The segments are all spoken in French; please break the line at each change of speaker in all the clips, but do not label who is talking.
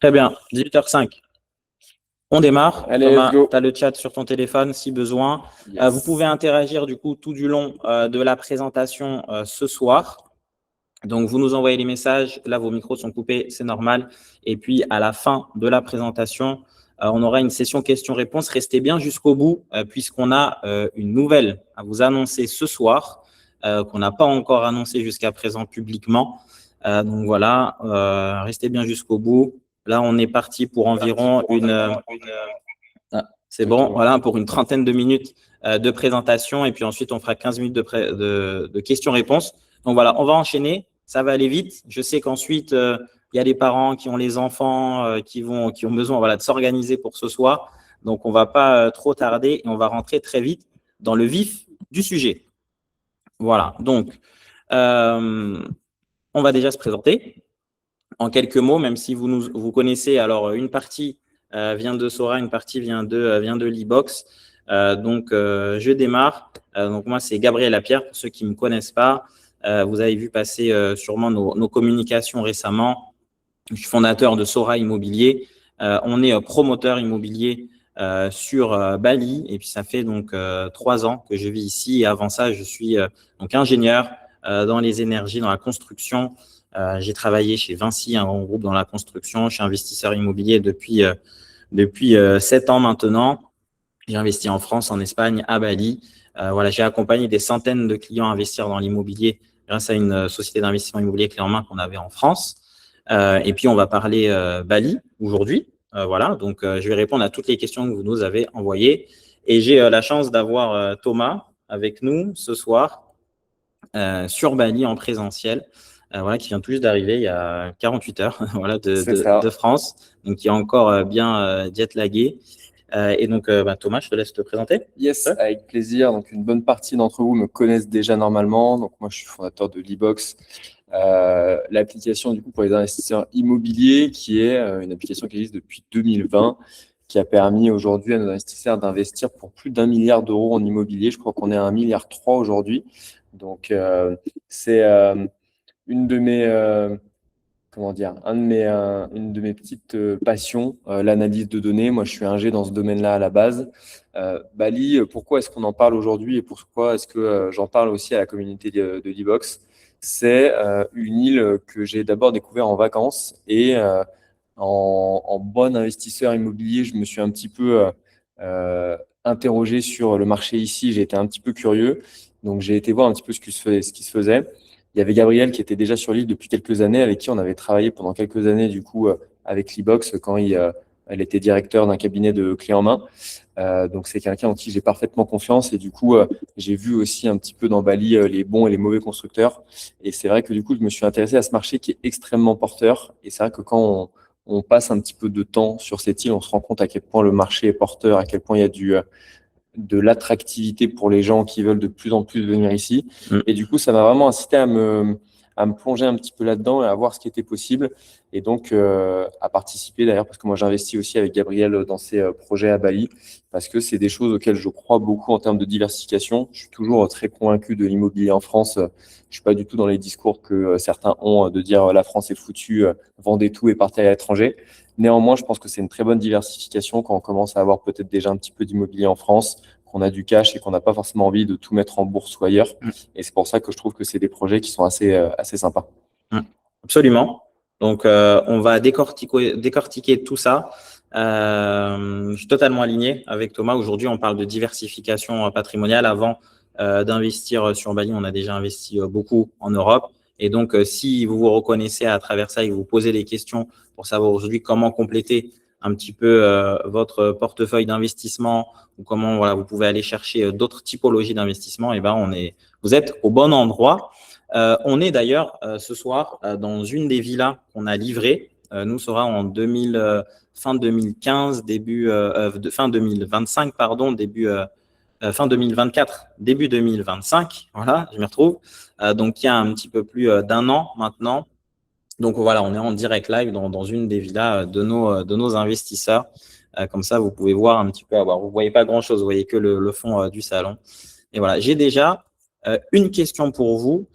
Très bien, 18h05. On démarre.
Allez, let's
Thomas,
go.
tu as le chat sur ton téléphone si besoin. Vous pouvez
Yes.
interagir du coup tout du long de la présentation ce soir. Donc, vous nous envoyez les messages. Là, vos micros sont coupés, c'est normal. Et puis, à la fin de la présentation, on aura une session questions-réponses. Restez bien jusqu'au bout, puisqu'on a une nouvelle à vous annoncer ce soir, qu'on n'a pas encore annoncé jusqu'à présent publiquement. Donc, voilà, restez bien jusqu'au bout. Là, on est parti pour environ c'est bon, voilà, pour une trentaine de minutes de présentation. Et puis ensuite, on fera 15 minutes de questions-réponses. Donc voilà, on va enchaîner. Ça va aller vite. Je sais qu'ensuite, il y a les parents qui ont les enfants qui ont besoin voilà, de s'organiser pour ce soir. Donc, on ne va pas trop tarder et on va rentrer très vite dans le vif du sujet. Voilà, donc, on va déjà se présenter en quelques mots, même si vous connaissez. Alors, une partie vient de Sora, une partie vient de l'e-box. Donc, je démarre. Donc, moi, c'est Gabriel Lapierre, pour ceux qui ne me connaissent pas. Vous avez vu passer sûrement nos communications récemment. Je suis fondateur de Sora Immobilier. On est promoteur immobilier sur Bali. Et puis, ça fait donc 3 ans que je vis ici. Et avant ça, je suis donc ingénieur dans les énergies, dans la construction. J'ai travaillé chez Vinci, un grand groupe dans la construction. Je suis investisseur immobilier depuis 7 ans maintenant. J'ai investi en France, en Espagne, à Bali. Voilà, j'ai accompagné des centaines de clients à investir dans l'immobilier grâce à une société d'investissement immobilier clé en main qu'on avait en France. Et puis, on va parler Bali aujourd'hui. Voilà, donc je vais répondre à toutes les questions que vous nous avez envoyées. Et j'ai la chance d'avoir Thomas avec nous ce soir sur Bali en présentiel. Voilà, qui vient tout juste d'arriver il y a 48 heures voilà,
C'est
de
ça.
France, donc qui est encore bien jet-lagué. Et donc, Thomas, je te laisse te présenter.
Yes,
Ouais.
avec plaisir. Donc, une bonne partie d'entre vous me connaissent déjà normalement. Donc, moi, je suis fondateur de l'e-box, l'application du coup pour les investisseurs immobiliers, qui est une application qui existe depuis 2020, qui a permis aujourd'hui à nos investisseurs d'investir pour plus d'1 milliard d'euros en immobilier. Je crois qu'on est à 1,3 milliard aujourd'hui. Donc, c'est une de mes comment dire, une de mes petites passions, l'analyse de données. Moi, je suis ingé dans ce domaine-là à la base. Bali, pourquoi est-ce qu'on en parle aujourd'hui et pourquoi est-ce que j'en parle aussi à la communauté de l'e-box? C'est une île que j'ai d'abord découvert en vacances et en bon investisseur immobilier, je me suis un petit peu interrogé sur le marché ici. J'ai été un petit peu curieux. Donc, j'ai été voir un petit peu ce qui se faisait. Il y avait Gabriel qui était déjà sur l'île depuis quelques années, avec qui on avait travaillé pendant quelques années, du coup, avec l'e-box quand elle était directeur d'un cabinet de clé en main. Donc, c'est quelqu'un en qui j'ai parfaitement confiance. Et du coup, j'ai vu aussi un petit peu dans Bali les bons et les mauvais constructeurs. Et c'est vrai que du coup, je me suis intéressé à ce marché qui est extrêmement porteur. Et c'est vrai que quand on passe un petit peu de temps sur cette île, on se rend compte à quel point le marché est porteur, à quel point il y a de l'attractivité pour les gens qui veulent de plus en plus venir ici.
Mm.
Et du coup, ça m'a vraiment incité à me plonger un petit peu là-dedans et à voir ce qui était possible. Et donc, à participer d'ailleurs, parce que moi, j'investis aussi avec Gabriel dans ces projets à Bali, parce que c'est des choses auxquelles je crois beaucoup en termes de diversification. Je suis toujours très convaincu de l'immobilier en France. Je ne suis pas du tout dans les discours que certains ont de dire la France est foutue, vendez tout et partez à l'étranger. Néanmoins, je pense que c'est une très bonne diversification quand on commence à avoir peut-être déjà un petit peu d'immobilier en France, qu'on a du cash et qu'on n'a pas forcément envie de tout mettre en bourse ou ailleurs.
Mm.
Et c'est pour ça que je trouve que c'est des projets qui sont assez sympas.
Mm. Absolument. Donc, on va décortiquer tout ça. Je suis totalement aligné avec Thomas. Aujourd'hui, on parle de diversification patrimoniale. Avant d'investir sur Bali, on a déjà investi beaucoup en Europe. Et donc, si vous vous reconnaissez à travers ça et que vous posez des questions pour savoir aujourd'hui comment compléter un petit peu votre portefeuille d'investissement ou comment voilà, vous pouvez aller chercher d'autres typologies d'investissement, eh ben, vous êtes au bon endroit. On est d'ailleurs ce soir dans une des villas qu'on a livrées. Nous, sera en 2000, fin 2015, fin 2025, pardon, fin 2024, début 2025. Voilà, je m'y retrouve. Donc, il y a un petit peu plus d'un an maintenant. Donc, voilà, on est en direct live dans une des villas de nos investisseurs. Comme ça, vous pouvez voir un petit peu. Alors, vous ne voyez pas grand-chose, vous voyez que le fond du salon. Et voilà, j'ai déjà une question pour vous.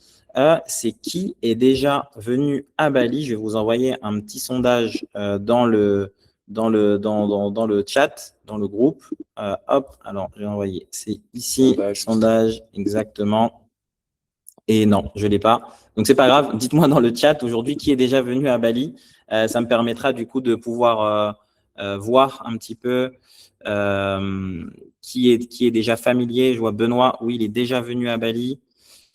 c'est qui est déjà venu à Bali. Je vais vous envoyer un petit sondage dans le chat, dans le groupe. Hop, alors je vais envoyer. C'est ici, sondage, exactement. Et non, je ne l'ai pas. Donc, c'est pas grave. Dites-moi dans le chat aujourd'hui qui est déjà venu à Bali. Ça me permettra du coup de pouvoir voir un petit peu qui est déjà familier. Je vois Benoît, oui, il est déjà venu à Bali.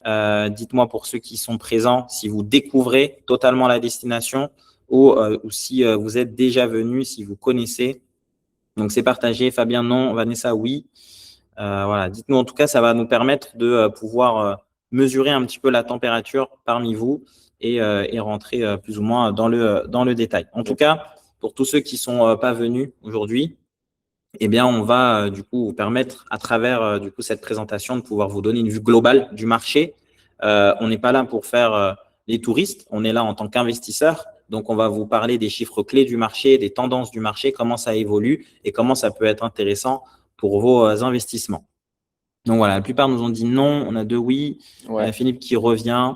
Dites-moi pour ceux qui sont présents si vous découvrez totalement la destination ou si vous êtes déjà venu, si vous connaissez. Donc, c'est partagé. Fabien, non. Vanessa, oui. Voilà. Dites-nous, en tout cas, ça va nous permettre de pouvoir mesurer un petit peu la température parmi vous et rentrer plus ou moins dans le détail. En tout cas, pour tous ceux qui ne sont pas venus aujourd'hui, eh bien, on va du coup vous permettre, à travers du coup cette présentation, de pouvoir vous donner une vue globale du marché. On n'est pas là pour faire les touristes, on est là en tant qu'investisseur. Donc, on va vous parler des chiffres clés du marché, des tendances du marché, comment ça évolue et comment ça peut être intéressant pour vos investissements. Donc voilà, la plupart nous ont dit non, on a deux oui.
Ouais.
Philippe qui revient.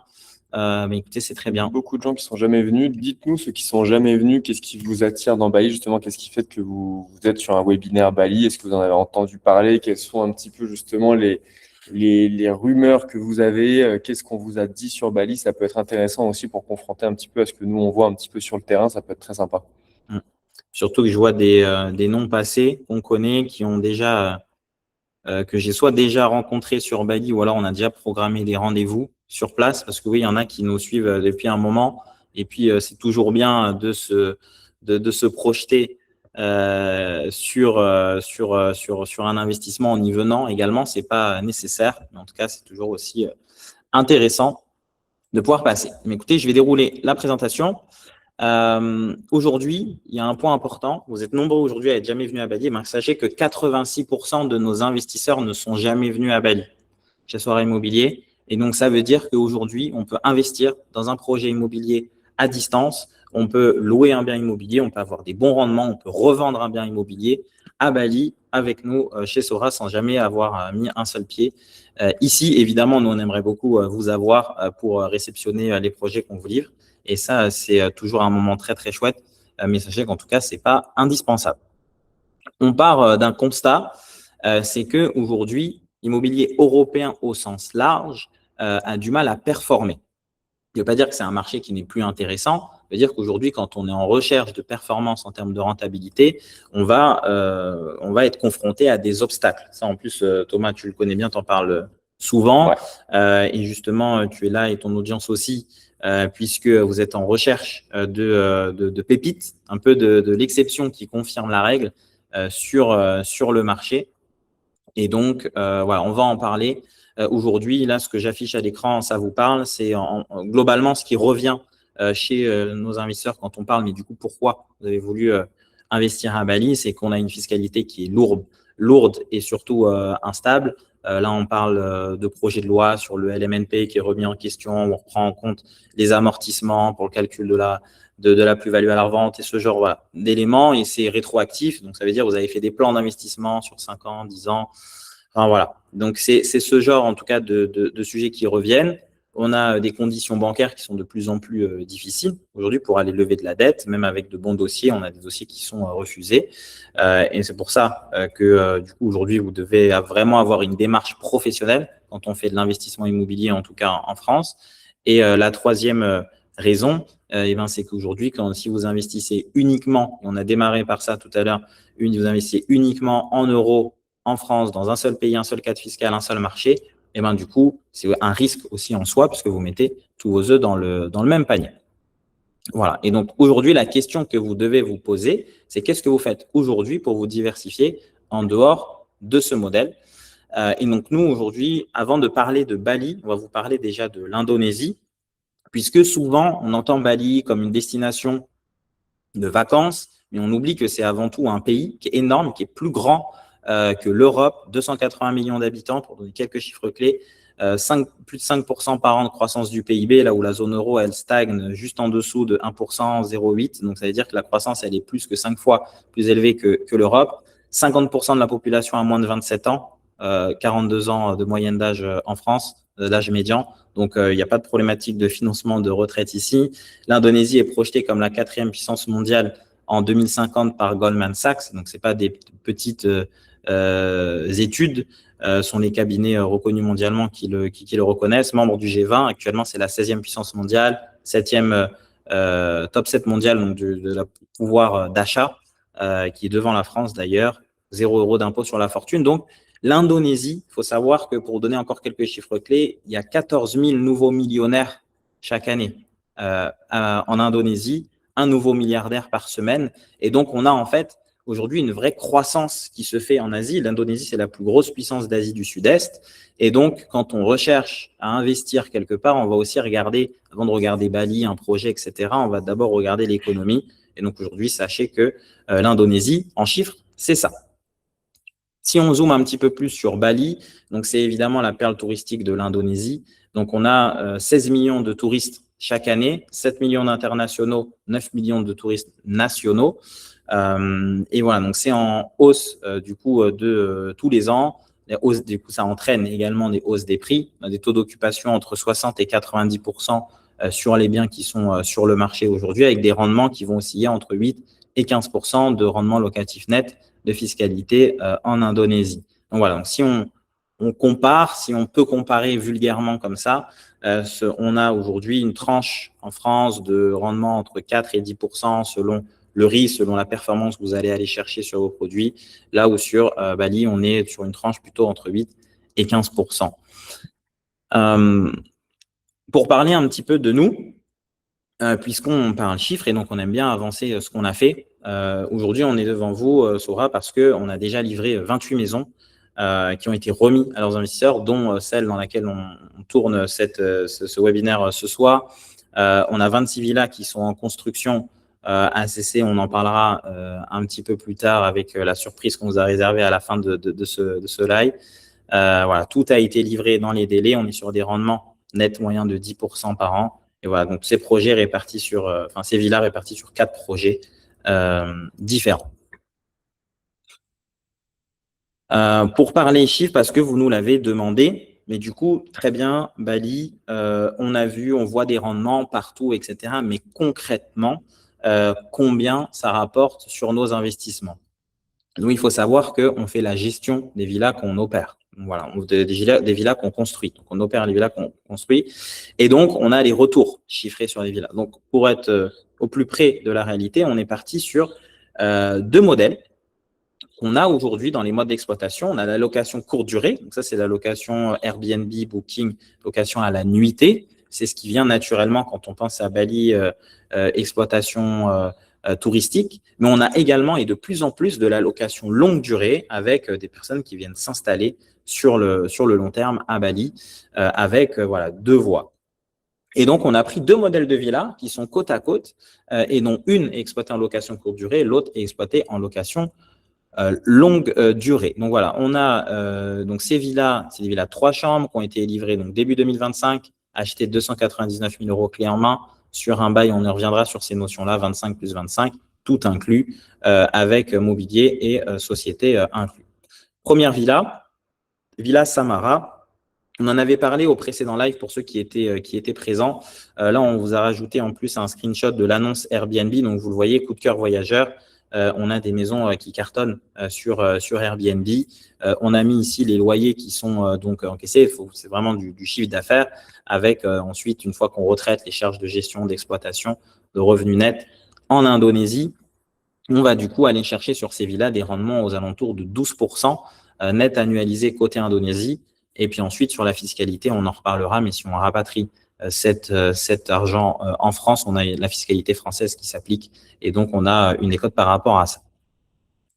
Mais écoutez, c'est très bien.
Beaucoup de gens qui sont jamais venus. Dites-nous, ceux qui sont jamais venus, qu'est-ce qui vous attire dans Bali justement? Qu'est-ce qui fait que vous êtes sur un webinaire Bali? Est-ce que vous en avez entendu parler? Quelles sont un petit peu justement les rumeurs que vous avez? Qu'est-ce qu'on vous a dit sur Bali? Ça peut être intéressant aussi pour confronter un petit peu à ce que nous on voit un petit peu sur le terrain. Ça peut être très sympa.
Surtout que je vois des noms passés qu'on connaît, qui ont déjà que j'ai soit déjà rencontrés sur Bali ou alors on a déjà programmé des rendez-vous sur place, parce que oui, il y en a qui nous suivent depuis un moment et puis c'est toujours bien de se projeter sur un investissement en y venant également. C'est pas nécessaire, mais en tout cas, c'est toujours aussi intéressant de pouvoir passer. Mais écoutez, je vais dérouler la présentation. Aujourd'hui, il y a un point important. Vous êtes nombreux aujourd'hui à être jamais venus à Bali. Mais sachez que 86% de nos investisseurs ne sont jamais venus à Bali chez Sora Immobilier. Et donc, ça veut dire qu'aujourd'hui, on peut investir dans un projet immobilier à distance. On peut louer un bien immobilier, on peut avoir des bons rendements, on peut revendre un bien immobilier à Bali avec nous chez Sora sans jamais avoir mis un seul pied ici. Évidemment, nous, on aimerait beaucoup vous avoir pour réceptionner les projets qu'on vous livre. Et ça, c'est toujours un moment très, très chouette. Mais sachez qu'en tout cas, ce n'est pas indispensable. On part d'un constat, c'est qu'aujourd'hui, l'immobilier européen au sens large a du mal à performer. Il ne veut pas dire que c'est un marché qui n'est plus intéressant. Ça veut dire qu'aujourd'hui, quand on est en recherche de performance en termes de rentabilité, on va être confronté à des obstacles. Ça, en plus, Thomas, tu le connais bien, tu en parles souvent. Ouais. Et justement, tu es là et ton audience aussi, puisque vous êtes en recherche de pépites, un peu de l'exception qui confirme la règle sur le marché. Et donc, voilà, on va en parler. Aujourd'hui, là, ce que j'affiche à l'écran, ça vous parle, c'est globalement ce qui revient chez nos investisseurs quand on parle, mais du coup, pourquoi vous avez voulu investir à Bali? C'est qu'on a une fiscalité qui est lourde et surtout instable. Là, on parle de projet de loi sur le LMNP qui est remis en question, où on reprend en compte les amortissements pour le calcul de la plus-value à la revente et ce genre voilà, d'éléments. Et c'est rétroactif, donc ça veut dire que vous avez fait des plans d'investissement sur 5 ans, 10 ans. Enfin, voilà. Donc, c'est ce genre, en tout cas, de sujets qui reviennent. On a des conditions bancaires qui sont de plus en plus difficiles aujourd'hui pour aller lever de la dette, même avec de bons dossiers. On a des dossiers qui sont refusés. Et c'est pour ça que, du coup, aujourd'hui, vous devez vraiment avoir une démarche professionnelle quand on fait de l'investissement immobilier, en tout cas en France. Et la troisième raison, c'est qu'aujourd'hui, si vous investissez uniquement, et on a démarré par ça tout à l'heure, vous investissez uniquement en euros en France, dans un seul pays, un seul cadre fiscal, un seul marché, et du coup, c'est un risque aussi en soi puisque vous mettez tous vos œufs dans le même panier. Voilà. Et donc, aujourd'hui, la question que vous devez vous poser, c'est qu'est-ce que vous faites aujourd'hui pour vous diversifier en dehors de ce modèle? Et donc, nous, aujourd'hui, avant de parler de Bali, on va vous parler déjà de l'Indonésie, puisque souvent, on entend Bali comme une destination de vacances, mais on oublie que c'est avant tout un pays qui est énorme, qui est plus grand que l'Europe, 280 millions d'habitants, pour donner quelques chiffres clés, plus de 5% par an de croissance du PIB, là où la zone euro, elle stagne juste en dessous de 1%, 0,8. Donc, ça veut dire que la croissance, elle est plus que 5 fois plus élevée que l'Europe. 50% de la population a moins de 27 ans, 42 ans de moyenne d'âge en France, d'âge médian. Donc, il n'y a pas de problématique de financement de retraite ici. L'Indonésie est projetée comme la 4e puissance mondiale en 2050 par Goldman Sachs. Donc, ce n'est pas des petites études. Sont les cabinets reconnus mondialement qui le reconnaissent. Membre du G20, actuellement, c'est la 16e puissance mondiale, 7e top 7 mondial donc de la pouvoir d'achat, qui est devant la France d'ailleurs, 0 € d'impôt sur la fortune. Donc, l'Indonésie, il faut savoir que pour donner encore quelques chiffres clés, il y a 14 000 nouveaux millionnaires chaque année en Indonésie, un nouveau milliardaire par semaine. Et donc, on a en fait aujourd'hui une vraie croissance qui se fait en Asie. L'Indonésie, c'est la plus grosse puissance d'Asie du Sud-Est. Et donc, quand on recherche à investir quelque part, on va aussi regarder, avant de regarder Bali, un projet, etc., on va d'abord regarder l'économie. Et donc, aujourd'hui, sachez que l'Indonésie, en chiffres, c'est ça. Si on zoome un petit peu plus sur Bali, donc c'est évidemment la perle touristique de l'Indonésie. Donc, on a 16 millions de touristes chaque année, 7 millions d'internationaux, 9 millions de touristes nationaux. Et voilà, donc c'est en hausse du coup de tous les ans. Les hausses, du coup, ça entraîne également des hausses des prix, des taux d'occupation entre 60 et 90% sur les biens qui sont sur le marché aujourd'hui, avec des rendements qui vont osciller entre 8 et 15% de rendement locatif net de fiscalité en Indonésie. Donc voilà, donc si on compare, si on peut comparer vulgairement comme ça, on a aujourd'hui une tranche en France de rendement entre 4 et 10% selon le risque, selon la performance que vous allez aller chercher sur vos produits. Là où sur Bali, on est sur une tranche plutôt entre 8 et 15%. Pour parler un petit peu de nous, puisqu'on parle chiffres et donc on aime bien avancer ce qu'on a fait. Aujourd'hui, on est devant vous, Sora, parce qu'on a déjà livré 28 maisons qui ont été remises à leurs investisseurs, dont celle dans laquelle on tourne ce webinaire ce soir. On a 26 villas qui sont en construction ACC, on en parlera un petit peu plus tard avec la surprise qu'on vous a réservée à la fin de ce live. Voilà, tout a été livré dans les délais. On est sur des rendements nets moyens de 10% par an. Et voilà, donc ces projets répartis sur, ces villas réparties sur 4 projets différents. Pour parler chiffres, parce que vous nous l'avez demandé, mais du coup, très bien, Bali, on a vu, on voit des rendements partout, etc. Mais concrètement, combien ça rapporte sur nos investissements? Donc, il faut savoir qu'on fait la gestion des villas qu'on opère. Voilà, des villas qu'on construit. Donc, on opère les villas qu'on construit. Et donc, on a les retours chiffrés sur les villas. Donc, pour être au plus près de la réalité, on est parti sur 2 modèles qu'on a aujourd'hui dans les modes d'exploitation. On a la location courte durée. Donc, ça, c'est la location Airbnb, Booking, location à la nuitée. C'est ce qui vient naturellement quand on pense à Bali, exploitation touristique, mais on a également et de plus en plus de la location longue durée avec des personnes qui viennent s'installer sur le long terme à Bali avec voilà 2 voies. Et donc, on a pris 2 modèles de villas qui sont côte à côte et dont une est exploitée en location courte durée, l'autre est exploitée en location longue durée. Donc voilà, on a donc ces villas, c'est des villas 3 chambres qui ont été livrées donc début 2025, achetées 299 000 € clé en main. Sur un bail, on y reviendra sur ces notions-là, 25 plus 25, tout inclus, avec mobilier et société inclus. Première villa, Villa Samara. On en avait parlé au précédent live pour ceux qui étaient présents. Là, on vous a rajouté en plus un screenshot de l'annonce Airbnb. Donc, vous le voyez, coup de cœur voyageur. On a des maisons qui cartonnent sur Airbnb. On a mis ici les loyers qui sont donc encaissés. C'est vraiment du chiffre d'affaires avec ensuite, une fois qu'on retraite les charges de gestion, d'exploitation, de revenus nets en Indonésie, on va du coup aller chercher sur ces villas des rendements aux alentours de 12% net annualisé côté Indonésie. Et puis ensuite, sur la fiscalité, on en reparlera, mais si on rapatrie cet argent en France, on a la fiscalité française qui s'applique et donc on a une décote par rapport à ça.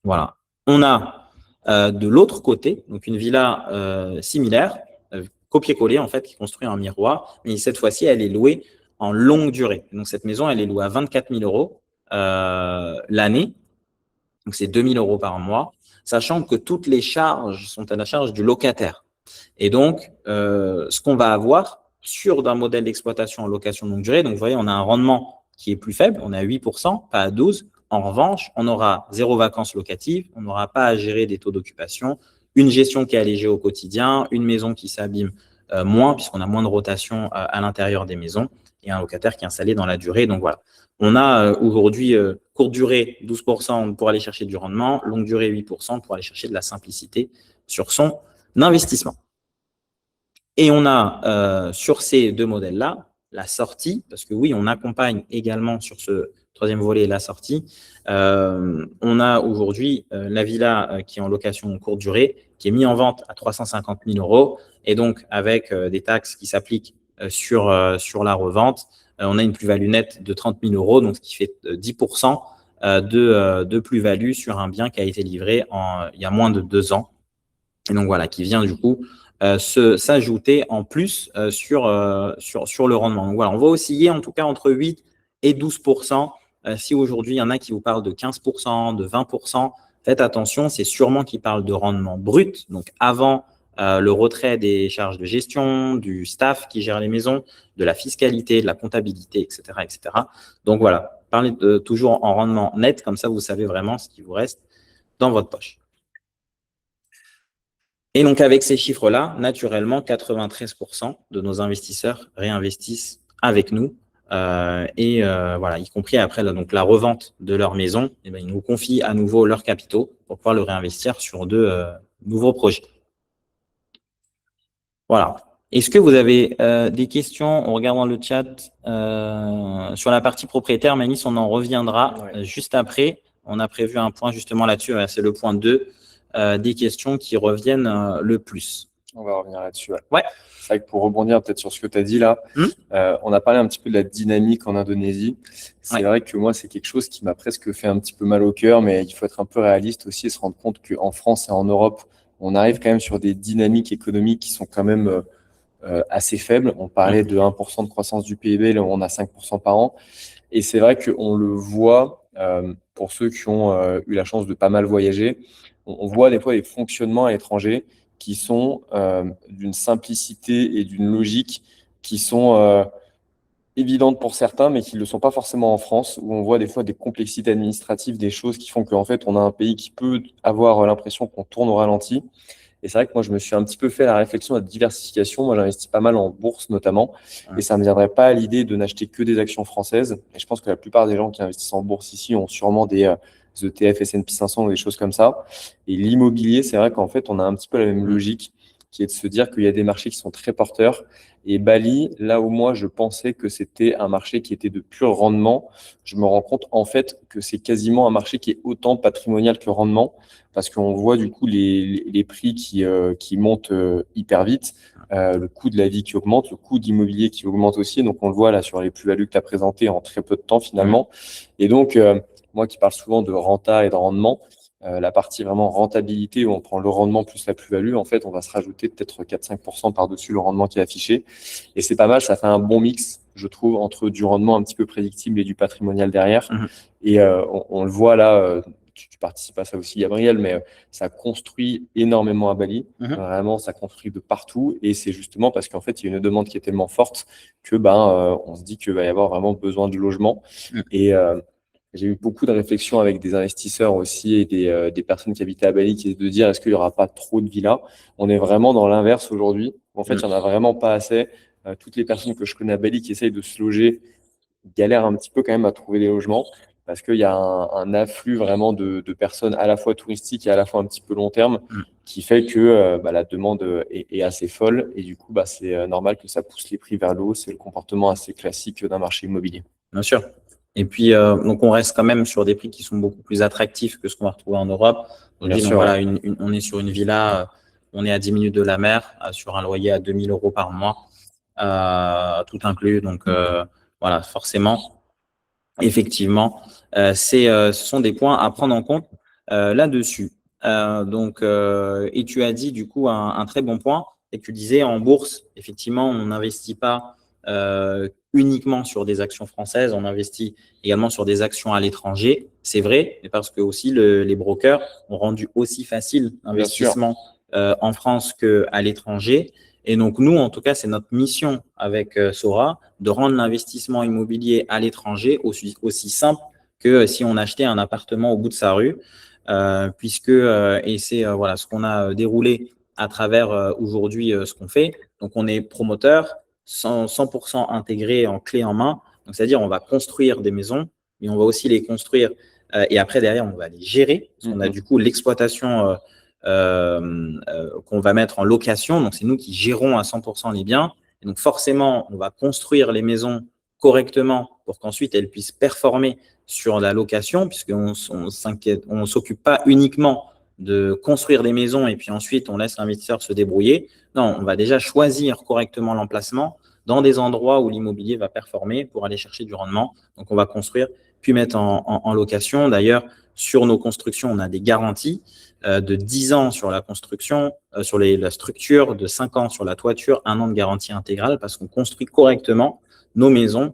Voilà. On a de l'autre côté, donc une villa similaire, copier-coller en fait, qui construit un miroir, mais cette fois-ci, elle est louée en longue durée. Donc cette maison, elle est louée à 24 000 € l'année, donc c'est 2 000 € par mois, sachant que toutes les charges sont à la charge du locataire. Et donc, ce qu'on va avoir sur d'un modèle d'exploitation en location longue durée, donc vous voyez, on a un rendement qui est plus faible, on est à 8%, pas à 12%. En revanche, on aura 0 vacances locatives, on n'aura pas à gérer des taux d'occupation, une gestion qui est allégée au quotidien, une maison qui s'abîme moins, puisqu'on a moins de rotation à l'intérieur des maisons, et un locataire qui est installé dans la durée. Donc voilà, on a aujourd'hui courte durée 12% pour aller chercher du rendement, longue durée 8% pour aller chercher de la simplicité sur son investissement. Et on a sur ces deux modèles-là la sortie, parce que oui, on accompagne également sur ce troisième volet la sortie. On a aujourd'hui la villa qui est en location courte durée, qui est mise en vente à 350 000 euros, et donc avec des taxes qui s'appliquent sur la revente, on a une plus-value nette de 30 000 euros, donc ce qui fait 10% de plus-value sur un bien qui a été livré il y a moins de 2 ans. Et donc voilà, qui vient du coup s'ajouter en plus sur le rendement. Donc voilà, on va osciller en tout cas entre 8 et 12%. Si aujourd'hui, il y en a qui vous parlent de 15%, de 20%, faites attention, c'est sûrement qu'ils parlent de rendement brut, donc avant le retrait des charges de gestion, du staff qui gère les maisons, de la fiscalité, de la comptabilité, etc. etc. Donc voilà, parlez toujours en rendement net, comme ça vous savez vraiment ce qui vous reste dans votre poche. Et donc, avec ces chiffres-là, naturellement, 93% de nos investisseurs réinvestissent avec nous. Voilà, y compris après donc, la revente de leur maison, et bien, ils nous confient à nouveau leurs capitaux pour pouvoir le réinvestir sur de nouveaux projets. Voilà. Est-ce que vous avez des questions en regardant le chat sur la partie propriétaire? Malice, on en reviendra juste après. On a prévu un point justement là-dessus, c'est le point 2. Des questions qui reviennent le plus.
On va revenir là-dessus.
Ouais.
C'est vrai que pour rebondir peut-être sur ce que tu as dit là, on a parlé un petit peu de la dynamique en Indonésie. C'est vrai que moi, c'est quelque chose qui m'a presque fait un petit peu mal au cœur, mais il faut être un peu réaliste aussi et se rendre compte qu'en France et en Europe, on arrive quand même sur des dynamiques économiques qui sont quand même assez faibles. On parlait de 1% de croissance du PIB, là on a 5% par an. Et c'est vrai qu'on le voit pour ceux qui ont eu la chance de pas mal voyager. On voit des fois des fonctionnements à l'étranger qui sont d'une simplicité et d'une logique qui sont évidentes pour certains, mais qui ne le sont pas forcément en France, où on voit des fois des complexités administratives, des choses qui font qu'en fait, on a un pays qui peut avoir l'impression qu'on tourne au ralenti. Et c'est vrai que moi, je me suis un petit peu fait la réflexion de la diversification. Moi, j'investis pas mal en bourse notamment. Et ça ne me viendrait pas à l'idée de n'acheter que des actions françaises. Et je pense que la plupart des gens qui investissent en bourse ici ont sûrement des ETF S&P 500 ou des choses comme ça. Et l'immobilier, c'est vrai qu'en fait, on a un petit peu la même logique qui est de se dire qu'il y a des marchés qui sont très porteurs. Et Bali, là où moi, je pensais que c'était un marché qui était de pur rendement, je me rends compte en fait que c'est quasiment un marché qui est autant patrimonial que rendement, parce qu'on voit du coup les prix qui montent hyper vite, le coût de la vie qui augmente, le coût d'immobilier qui augmente aussi. Donc, on le voit là sur les plus-values que tu as présentées en très peu de temps finalement. Et donc, moi qui parle souvent de renta et de rendement, la partie vraiment rentabilité où on prend le rendement plus la plus-value, en fait, on va se rajouter peut-être 4-5% par-dessus le rendement qui est affiché. Et c'est pas mal, ça fait un bon mix, je trouve, entre du rendement un petit peu prédictible et du patrimonial derrière. Et on le voit là, tu participes à ça aussi, Gabriel, mais ça construit énormément à Bali. Vraiment, ça construit de partout. Et c'est justement parce qu'en fait, il y a une demande qui est tellement forte que on se dit qu'il va y avoir vraiment besoin de logement. Et j'ai eu beaucoup de réflexions avec des investisseurs aussi et des personnes qui habitaient à Bali qui essaient de dire est-ce qu'il n'y aura pas trop de villas. On est vraiment dans l'inverse aujourd'hui. En fait, il n'y en a vraiment pas assez. Toutes les personnes que je connais à Bali qui essayent de se loger galèrent un petit peu quand même à trouver des logements parce qu'il y a un afflux vraiment de personnes à la fois touristiques et à la fois un petit peu long terme qui fait que la demande est assez folle et du coup, c'est normal que ça pousse les prix vers le haut. C'est le comportement assez classique d'un marché immobilier.
Bien sûr. Et puis, donc, on reste quand même sur des prix qui sont beaucoup plus attractifs que ce qu'on va retrouver en Europe. On dit, donc, voilà, on est sur une villa, on est à 10 minutes de la mer, sur un loyer à 2 000 euros par mois, tout inclus. Donc, voilà, forcément, effectivement, ce sont des points à prendre en compte là-dessus. Et tu as dit, du coup, un très bon point, et que tu disais, en bourse, effectivement, on n'investit pas uniquement sur des actions françaises, on investit également sur des actions à l'étranger. C'est vrai, mais parce que aussi les brokers ont rendu aussi facile l'investissement en France qu'à l'étranger. Et donc, nous, en tout cas, c'est notre mission avec Sora de rendre l'investissement immobilier à l'étranger aussi simple que si on achetait un appartement au bout de sa rue, et c'est voilà, ce qu'on a déroulé à travers aujourd'hui ce qu'on fait. Donc, on est promoteur 100% intégré en clé en main. Donc, c'est-à-dire on va construire des maisons, mais on va aussi les construire et après, derrière, on va les gérer. Parce qu'on a du coup l'exploitation qu'on va mettre en location. Donc, c'est nous qui gérons à 100% les biens. Et donc, forcément, on va construire les maisons correctement pour qu'ensuite elles puissent performer sur la location, puisqu'on ne s'occupe pas uniquement de construire des maisons et puis ensuite on laisse l'investisseur se débrouiller. Non, on va déjà choisir correctement l'emplacement dans des endroits où l'immobilier va performer pour aller chercher du rendement. Donc, on va construire puis mettre en location. D'ailleurs, sur nos constructions, on a des garanties de 10 ans sur la construction, sur la structure, de 5 ans sur la toiture, 1 an de garantie intégrale parce qu'on construit correctement nos maisons.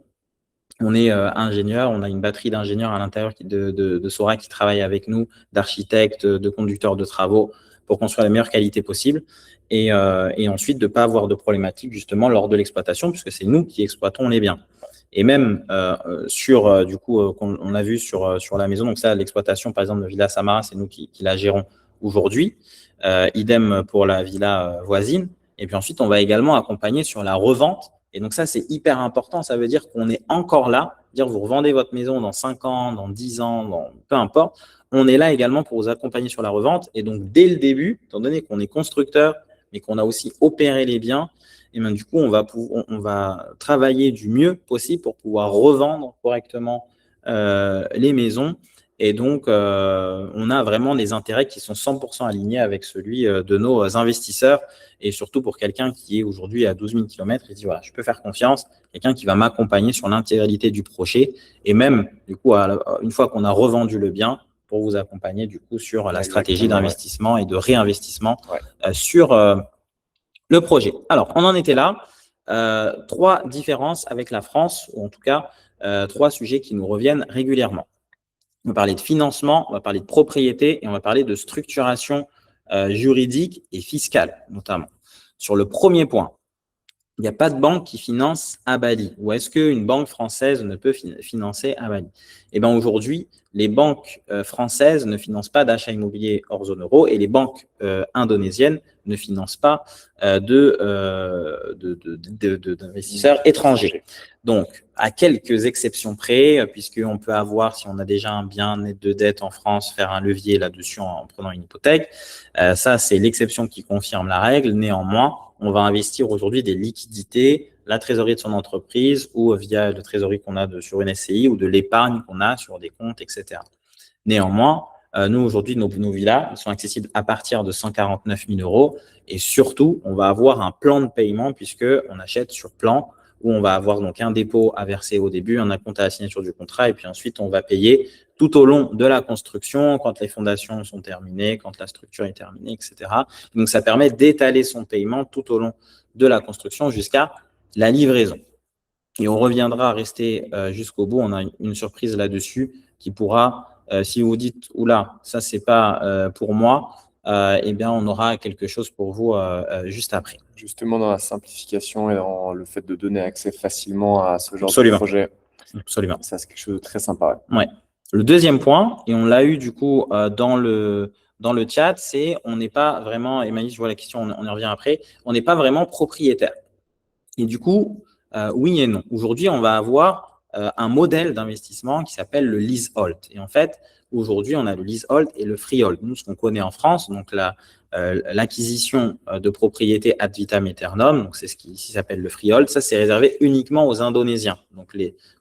On est ingénieur, on a une batterie d'ingénieurs à l'intérieur de Sora qui travaillent avec nous, d'architectes, de conducteurs de travaux pour construire la meilleure qualité possible et ensuite de ne pas avoir de problématiques justement lors de l'exploitation puisque c'est nous qui exploitons les biens. Et même du coup, on a vu sur la maison, donc ça, l'exploitation par exemple de Villa Samara, c'est nous qui la gérons aujourd'hui. Idem pour la villa voisine. Et puis ensuite, on va également accompagner sur la revente. Et donc ça, c'est hyper important. Ça veut dire qu'on est encore là. Dire vous revendez votre maison dans 5 ans, dans 10 ans, peu importe. On est là également pour vous accompagner sur la revente. Et donc, dès le début, étant donné qu'on est constructeur, mais qu'on a aussi opéré les biens, et bien, du coup, on va travailler du mieux possible pour pouvoir revendre correctement les maisons. Et donc, on a vraiment des intérêts qui sont 100% alignés avec celui de nos investisseurs. Et surtout pour quelqu'un qui est aujourd'hui à 12 000 km, il dit, voilà, je peux faire confiance, quelqu'un qui va m'accompagner sur l'intégralité du projet. Et même, du coup, une fois qu'on a revendu le bien, pour vous accompagner, du coup, sur la stratégie d'investissement et de réinvestissement sur le projet. Alors, on en était là. 3 différences avec la France, ou en tout cas, 3 sujets qui nous reviennent régulièrement. On va parler de financement, on va parler de propriété et on va parler de structuration juridique et fiscale, notamment. Sur le premier point, il n'y a pas de banque qui finance à Bali. Ou est-ce qu'une banque française ne peut financer à Bali? Eh bien, aujourd'hui, les banques françaises ne financent pas d'achat immobilier hors zone euro et les banques indonésiennes ne financent pas d'investisseurs étrangers. Donc, à quelques exceptions près, puisqu'on peut avoir, si on a déjà un bien net de dette en France, faire un levier là-dessus en prenant une hypothèque. Ça, c'est l'exception qui confirme la règle. Néanmoins, on va investir aujourd'hui des liquidités, la trésorerie de son entreprise ou via la trésorerie qu'on a sur une SCI ou de l'épargne qu'on a sur des comptes, etc. Néanmoins, nous, aujourd'hui, nos villas sont accessibles à partir de 149 000 euros et surtout, on va avoir un plan de paiement puisqu'on achète sur plan où on va avoir donc un dépôt à verser au début, un acompte à la signature du contrat et puis ensuite, on va payer tout au long de la construction, quand les fondations sont terminées, quand la structure est terminée, etc. Donc, ça permet d'étaler son paiement tout au long de la construction jusqu'à la livraison. Et on reviendra à rester jusqu'au bout. On a une surprise là-dessus qui pourra, si vous dites « Oula, ça, c'est pas pour moi », eh bien, on aura quelque chose pour vous juste après.
Justement, dans la simplification et dans le fait de donner accès facilement à ce genre de projet.
Absolument.
Ça, c'est quelque chose de très sympa.
Ouais. Le deuxième point, et on l'a eu du coup dans le chat, c'est on n'est pas vraiment, Emmanuel, je vois la question, on y revient après, on n'est pas vraiment propriétaire. Et du coup, oui et non. Aujourd'hui, on va avoir un modèle d'investissement qui s'appelle le leasehold. Et en fait, aujourd'hui, on a le leasehold et le freehold. Nous, ce qu'on connaît en France, donc l'acquisition de propriétés ad vitam aeternum, donc c'est ce qui ici s'appelle le freehold, ça c'est réservé uniquement aux Indonésiens. Donc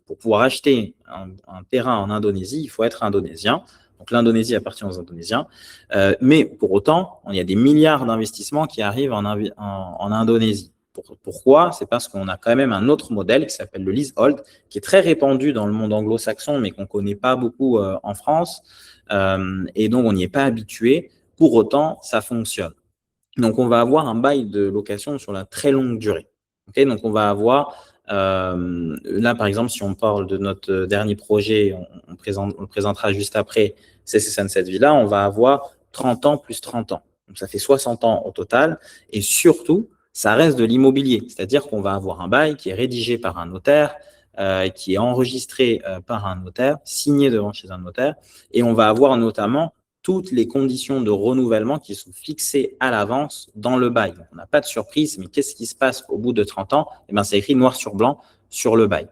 pour pouvoir acheter un terrain en Indonésie, il faut être indonésien. Donc l'Indonésie appartient aux Indonésiens. Mais pour autant, il y a des milliards d'investissements qui arrivent en Indonésie. Pourquoi? C'est parce qu'on a quand même un autre modèle qui s'appelle le leasehold, qui est très répandu dans le monde anglo-saxon, mais qu'on ne connaît pas beaucoup en France. Et donc, on n'y est pas habitué. Pour autant, ça fonctionne. Donc, on va avoir un bail de location sur la très longue durée. Okay, donc, on va avoir, là, par exemple, si on parle de notre dernier projet, on le présentera juste après, c'est Sunset Villa, on va avoir 30 ans plus 30 ans. Donc, ça fait 60 ans au total. Et surtout, ça reste de l'immobilier. C'est-à-dire qu'on va avoir un bail qui est rédigé par un notaire, qui est enregistré par un notaire, signé devant chez un notaire. Et on va avoir notamment toutes les conditions de renouvellement qui sont fixées à l'avance dans le bail. On n'a pas de surprise, mais qu'est-ce qui se passe au bout de 30 ans? Eh bien, c'est écrit noir sur blanc sur le bail.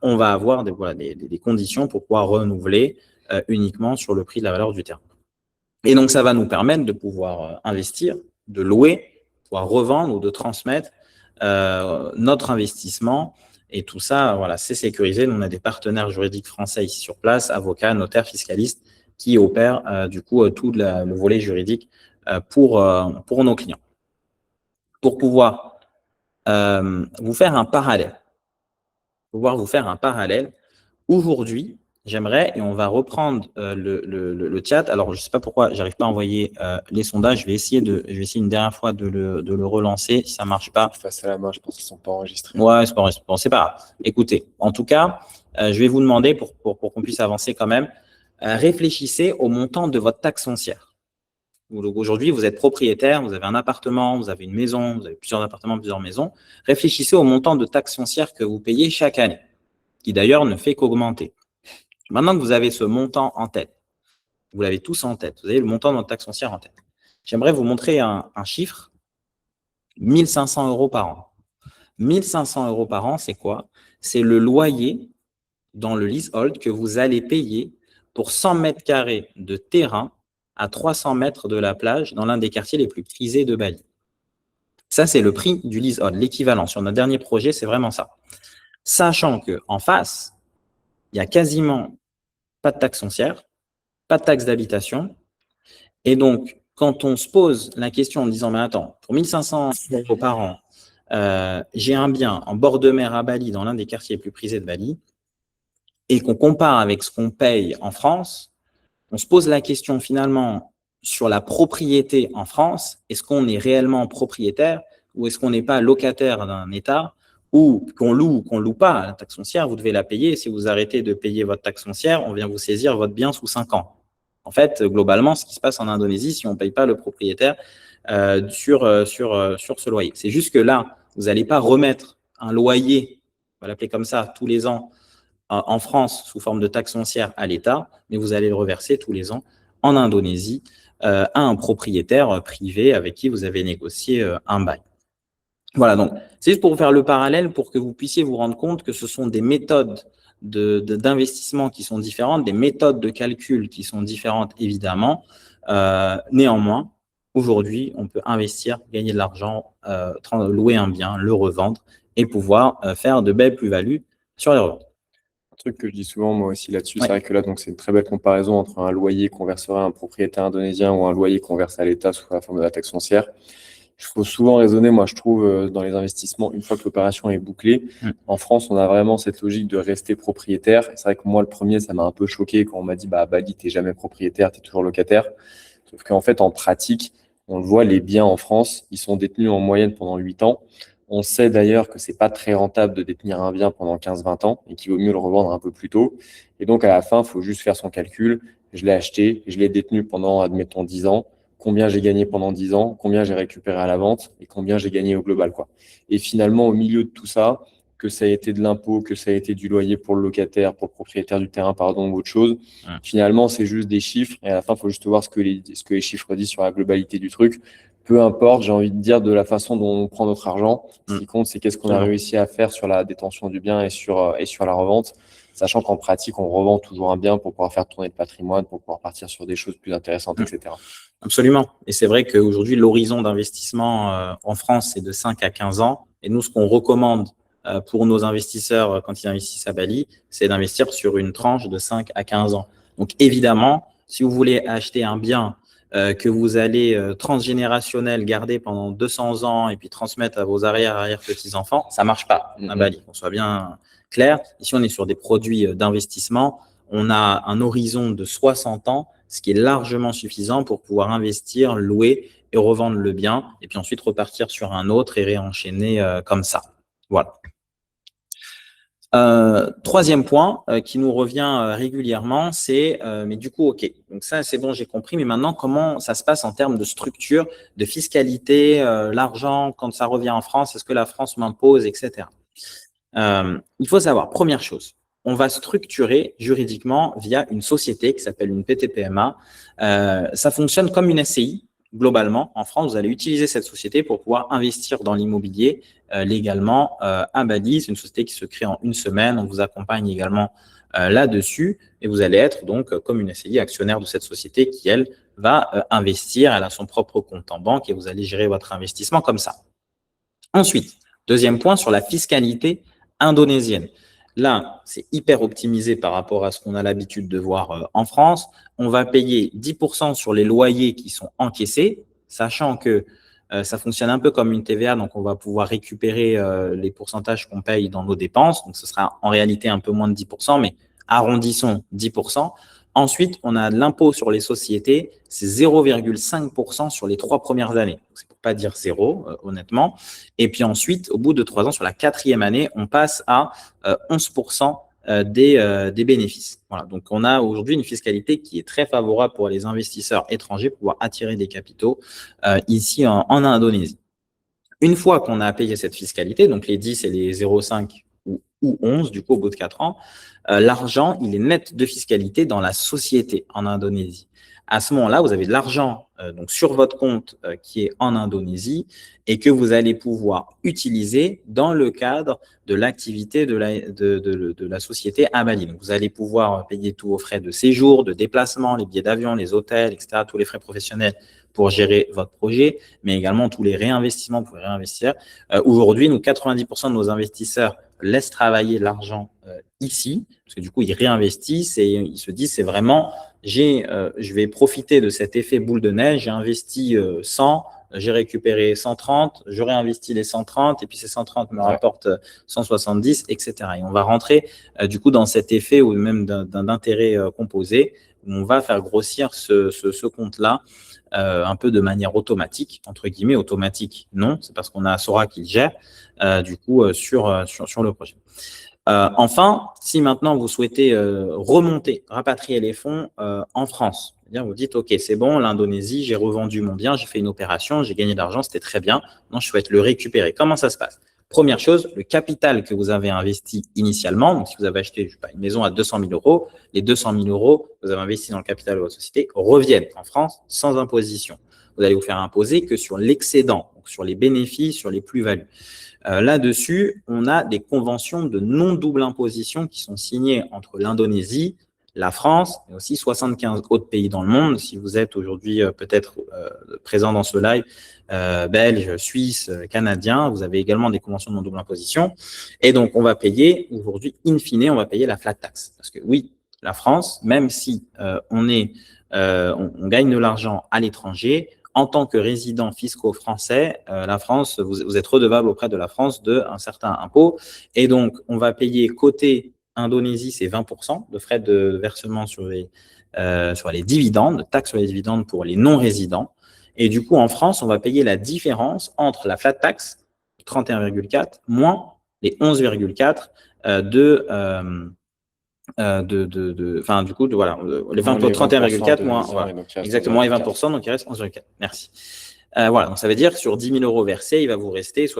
On va avoir des conditions pour pouvoir renouveler uniquement sur le prix de la valeur du terrain. Et donc, ça va nous permettre de pouvoir investir, de louer, pouvoir revendre ou de transmettre notre investissement. Et tout ça, voilà, c'est sécurisé. Nous, on a des partenaires juridiques français ici sur place, avocats, notaires, fiscalistes, qui opèrent tout le volet juridique pour nos clients. Pour pouvoir vous faire un parallèle, aujourd'hui, j'aimerais, et on va reprendre le chat. Alors, je ne sais pas pourquoi j'arrive pas à envoyer les sondages. Je vais essayer une dernière fois de le relancer. Si ça ne marche pas.
Face à la main, je pense qu'ils ne sont pas enregistrés.
Ouais, c'est pas grave. Écoutez, en tout cas, je vais vous demander, pour qu'on puisse avancer quand même, réfléchissez au montant de votre taxe foncière. Donc aujourd'hui, vous êtes propriétaire, vous avez un appartement, vous avez une maison, vous avez plusieurs appartements, plusieurs maisons. Réfléchissez au montant de taxe foncière que vous payez chaque année, qui d'ailleurs ne fait qu'augmenter. Maintenant que vous avez ce montant en tête, vous l'avez tous en tête, vous avez le montant de votre taxe foncière en tête. J'aimerais vous montrer un chiffre, 1 500 € par an. 1 500 € par an, c'est quoi? C'est le loyer dans le leasehold que vous allez payer pour 100 mètres carrés de terrain à 300 mètres de la plage dans l'un des quartiers les plus prisés de Bali. Ça, c'est le prix du leasehold, l'équivalent. Sur notre dernier projet, c'est vraiment ça. Sachant qu'en face, il n'y a quasiment pas de taxe foncière, pas de taxe d'habitation. Et donc, quand on se pose la question en disant, mais attends, pour 1 500 € par an, j'ai un bien en bord de mer à Bali, dans l'un des quartiers les plus prisés de Bali, et qu'on compare avec ce qu'on paye en France, on se pose la question finalement sur la propriété en France. Est-ce qu'on est réellement propriétaire ou est-ce qu'on n'est pas locataire d'un État, ou qu'on loue ou qu'on ne loue pas? La taxe foncière, vous devez la payer. Si vous arrêtez de payer votre taxe foncière, on vient vous saisir votre bien sous 5 ans. En fait, globalement, ce qui se passe en Indonésie, si on ne paye pas le propriétaire sur ce loyer. C'est juste que là, vous n'allez pas remettre un loyer, on va l'appeler comme ça, tous les ans en France sous forme de taxe foncière à l'État, mais vous allez le reverser tous les ans en Indonésie à un propriétaire privé avec qui vous avez négocié un bail. Voilà, donc c'est juste pour vous faire le parallèle pour que vous puissiez vous rendre compte que ce sont des méthodes d'investissement qui sont différentes, des méthodes de calcul qui sont différentes évidemment. Néanmoins, aujourd'hui, on peut investir, gagner de l'argent, louer un bien, le revendre et pouvoir faire de belles plus-values sur les reventes.
Un truc que je dis souvent, moi aussi là-dessus, c'est vrai que là, donc c'est une très belle comparaison entre un loyer qu'on verserait à un propriétaire indonésien ou un loyer qu'on verse à l'État sous la forme de la taxe foncière. Il faut souvent raisonner, moi je trouve, dans les investissements, une fois que l'opération est bouclée. En France, on a vraiment cette logique de rester propriétaire. C'est vrai que moi, le premier, ça m'a un peu choqué quand on m'a dit, bah, à Bali, tu n'es jamais propriétaire, tu es toujours locataire. Sauf qu'en fait, en pratique, on le voit, les biens en France, ils sont détenus en moyenne pendant 8 ans. On sait d'ailleurs que c'est pas très rentable de détenir un bien pendant 15-20 ans et qu'il vaut mieux le revendre un peu plus tôt. Et donc, à la fin, il faut juste faire son calcul. Je l'ai acheté, je l'ai détenu pendant, admettons, 10 ans. Combien j'ai gagné pendant 10 ans, combien j'ai récupéré à la vente et combien j'ai gagné au global, quoi. Et finalement, au milieu de tout ça, que ça a été de l'impôt, que ça a été du loyer pour le locataire, pour le propriétaire du terrain, pardon, ou autre chose, finalement, c'est juste des chiffres. Et à la fin, il faut juste voir ce que les chiffres disent sur la globalité du truc. Peu importe, j'ai envie de dire, de la façon dont on prend notre argent. Ce qui compte, c'est qu'est-ce qu'on a réussi à faire sur la détention du bien et sur la revente, sachant qu'en pratique, on revend toujours un bien pour pouvoir faire tourner le patrimoine, pour pouvoir partir sur des choses plus intéressantes, etc.
Absolument. Et c'est vrai qu'aujourd'hui, l'horizon d'investissement en France, c'est de 5 à 15 ans. Et nous, ce qu'on recommande pour nos investisseurs quand ils investissent à Bali, c'est d'investir sur une tranche de 5 à 15 ans. Donc, évidemment, si vous voulez acheter un bien que vous allez transgénérationnel garder pendant 200 ans et puis transmettre à vos arrière-petits-enfants, ça ne marche pas à Bali, qu'on soit bien clair. Ici, on est sur des produits d'investissement. On a un horizon de 60 ans, ce qui est largement suffisant pour pouvoir investir, louer et revendre le bien, et puis ensuite repartir sur un autre et réenchaîner comme ça. Voilà. Troisième point qui nous revient régulièrement, c'est mais du coup, ok, donc ça c'est bon, j'ai compris, mais maintenant comment ça se passe en termes de structure, de fiscalité, l'argent quand ça revient en France, est-ce que la France m'impose, etc. Il faut savoir, première chose, on va structurer juridiquement via une société qui s'appelle une PTPMA. Ça fonctionne comme une SCI. Globalement, en France, vous allez utiliser cette société pour pouvoir investir dans l'immobilier légalement à Bali. C'est une société qui se crée en une semaine. On vous accompagne également là-dessus et vous allez être donc comme une SCI actionnaire de cette société qui, elle, va investir. Elle a son propre compte en banque et vous allez gérer votre investissement comme ça. Ensuite, deuxième point sur la fiscalité indonésienne. Là, c'est hyper optimisé par rapport à ce qu'on a l'habitude de voir en France. On va payer 10% sur les loyers qui sont encaissés, sachant que ça fonctionne un peu comme une TVA, donc on va pouvoir récupérer les pourcentages qu'on paye dans nos dépenses. Donc, ce sera en réalité un peu moins de 10%, mais arrondissons 10%. Ensuite, on a l'impôt sur les sociétés, c'est 0,5% sur les 3 premières années. C'est pour pas dire zéro, honnêtement. Et puis ensuite, au bout de 3 ans, sur la 4e année, on passe à 11% des bénéfices. Voilà. Donc, on a aujourd'hui une fiscalité qui est très favorable pour les investisseurs étrangers pour pouvoir attirer des capitaux ici en Indonésie. Une fois qu'on a payé cette fiscalité, donc les 10 et les 0,5 ou 11, du coup, au bout de 4 ans, l'argent, il est net de fiscalité dans la société en Indonésie. À ce moment-là, vous avez de l'argent donc sur votre compte qui est en Indonésie et que vous allez pouvoir utiliser dans le cadre de l'activité de la société à Bali. Donc, vous allez pouvoir payer tous vos frais de séjour, de déplacement, les billets d'avion, les hôtels, etc., tous les frais professionnels pour gérer votre projet, mais également tous les réinvestissements, vous pouvez réinvestir. Aujourd'hui, nous, 90% de nos investisseurs laissent travailler l'argent ici, parce que du coup, ils réinvestissent et ils se disent, c'est vraiment, je vais profiter de cet effet boule de neige, j'ai investi 100, j'ai récupéré 130, je réinvestis les 130, et puis ces 130 me rapportent 170, etc. Et on va rentrer du coup dans cet effet ou même d'un intérêt composé, où on va faire grossir ce compte-là un peu de manière automatique, entre guillemets, automatique, non, c'est parce qu'on a Sora qui le gère, du coup, sur le projet. Enfin, si maintenant vous souhaitez remonter, rapatrier les fonds en France, c'est-à-dire vous dites, OK, c'est bon, l'Indonésie, j'ai revendu mon bien, j'ai fait une opération, j'ai gagné de l'argent, c'était très bien, non, je souhaite le récupérer. Comment ça se passe? Première chose, le capital que vous avez investi initialement, donc si vous avez acheté je sais pas, une maison à 200 000 euros, les 200 000 euros que vous avez investi dans le capital de votre société reviennent en France sans imposition. Vous allez vous faire imposer que sur l'excédent, donc sur les bénéfices, sur les plus-values. Là-dessus, on a des conventions de non-double imposition qui sont signées entre l'Indonésie, la France et aussi 75 autres pays dans le monde. Si vous êtes aujourd'hui peut-être présent dans ce live, belge, suisse, canadien, vous avez également des conventions de non-double imposition. Et donc, on va payer aujourd'hui, in fine, on va payer la flat tax. Parce que oui, la France, même si on gagne de l'argent à l'étranger, en tant que résident fiscaux français, la France, vous êtes redevable auprès de la France d'un certain impôt. Et donc, on va payer côté Indonésie, c'est 20% de frais de versement sur les dividendes, taxes sur les dividendes pour les non-résidents. Et du coup, en France, on va payer la différence entre la flat tax, 31,4, moins les 11,4 du coup, voilà, les 31,4 moins, voilà, exactement, et 20%, donc il reste 11,4. Merci. Voilà, donc ça veut dire que sur 10 000 euros versés, il va vous rester 6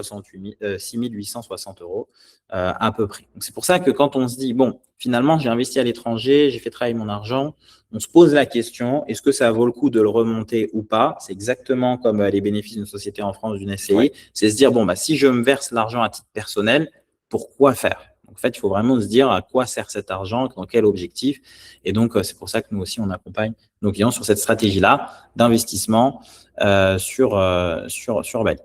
860 euros à peu près. Donc c'est pour ça que quand on se dit, bon, finalement, j'ai investi à l'étranger, j'ai fait travailler mon argent, on se pose la question, est-ce que ça vaut le coup de le remonter ou pas? C'est exactement comme les bénéfices d'une société en France, d'une SCI. Ouais. C'est se dire, bon, bah, si je me verse l'argent à titre personnel, pourquoi faire? En fait, il faut vraiment se dire à quoi sert cet argent, dans quel objectif. Et donc, c'est pour ça que nous aussi, on accompagne nos clients sur cette stratégie-là d'investissement sur Bali.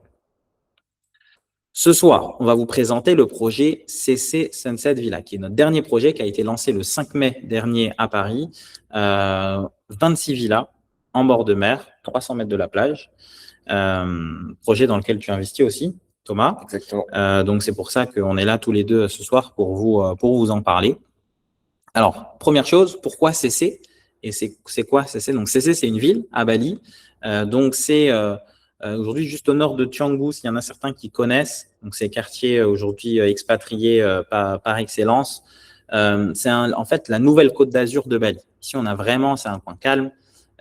Ce soir, on va vous présenter le projet CC Sunset Villa, qui est notre dernier projet qui a été lancé le 5 mai dernier à Paris. 26 villas en bord de mer, 300 mètres de la plage. Projet dans lequel tu investis aussi, Thomas.
Exactement.
Donc, c'est pour ça qu'on est là tous les deux ce soir pour vous en parler. Alors, première chose, pourquoi CC? Et c'est quoi CC? Donc, CC, c'est une ville à Bali. Donc, c'est aujourd'hui juste au nord de Canggu, s'il y en a certains qui connaissent. Donc, c'est quartier aujourd'hui expatrié par excellence. C'est en fait la nouvelle Côte d'Azur de Bali. Ici, on a vraiment, c'est un coin calme,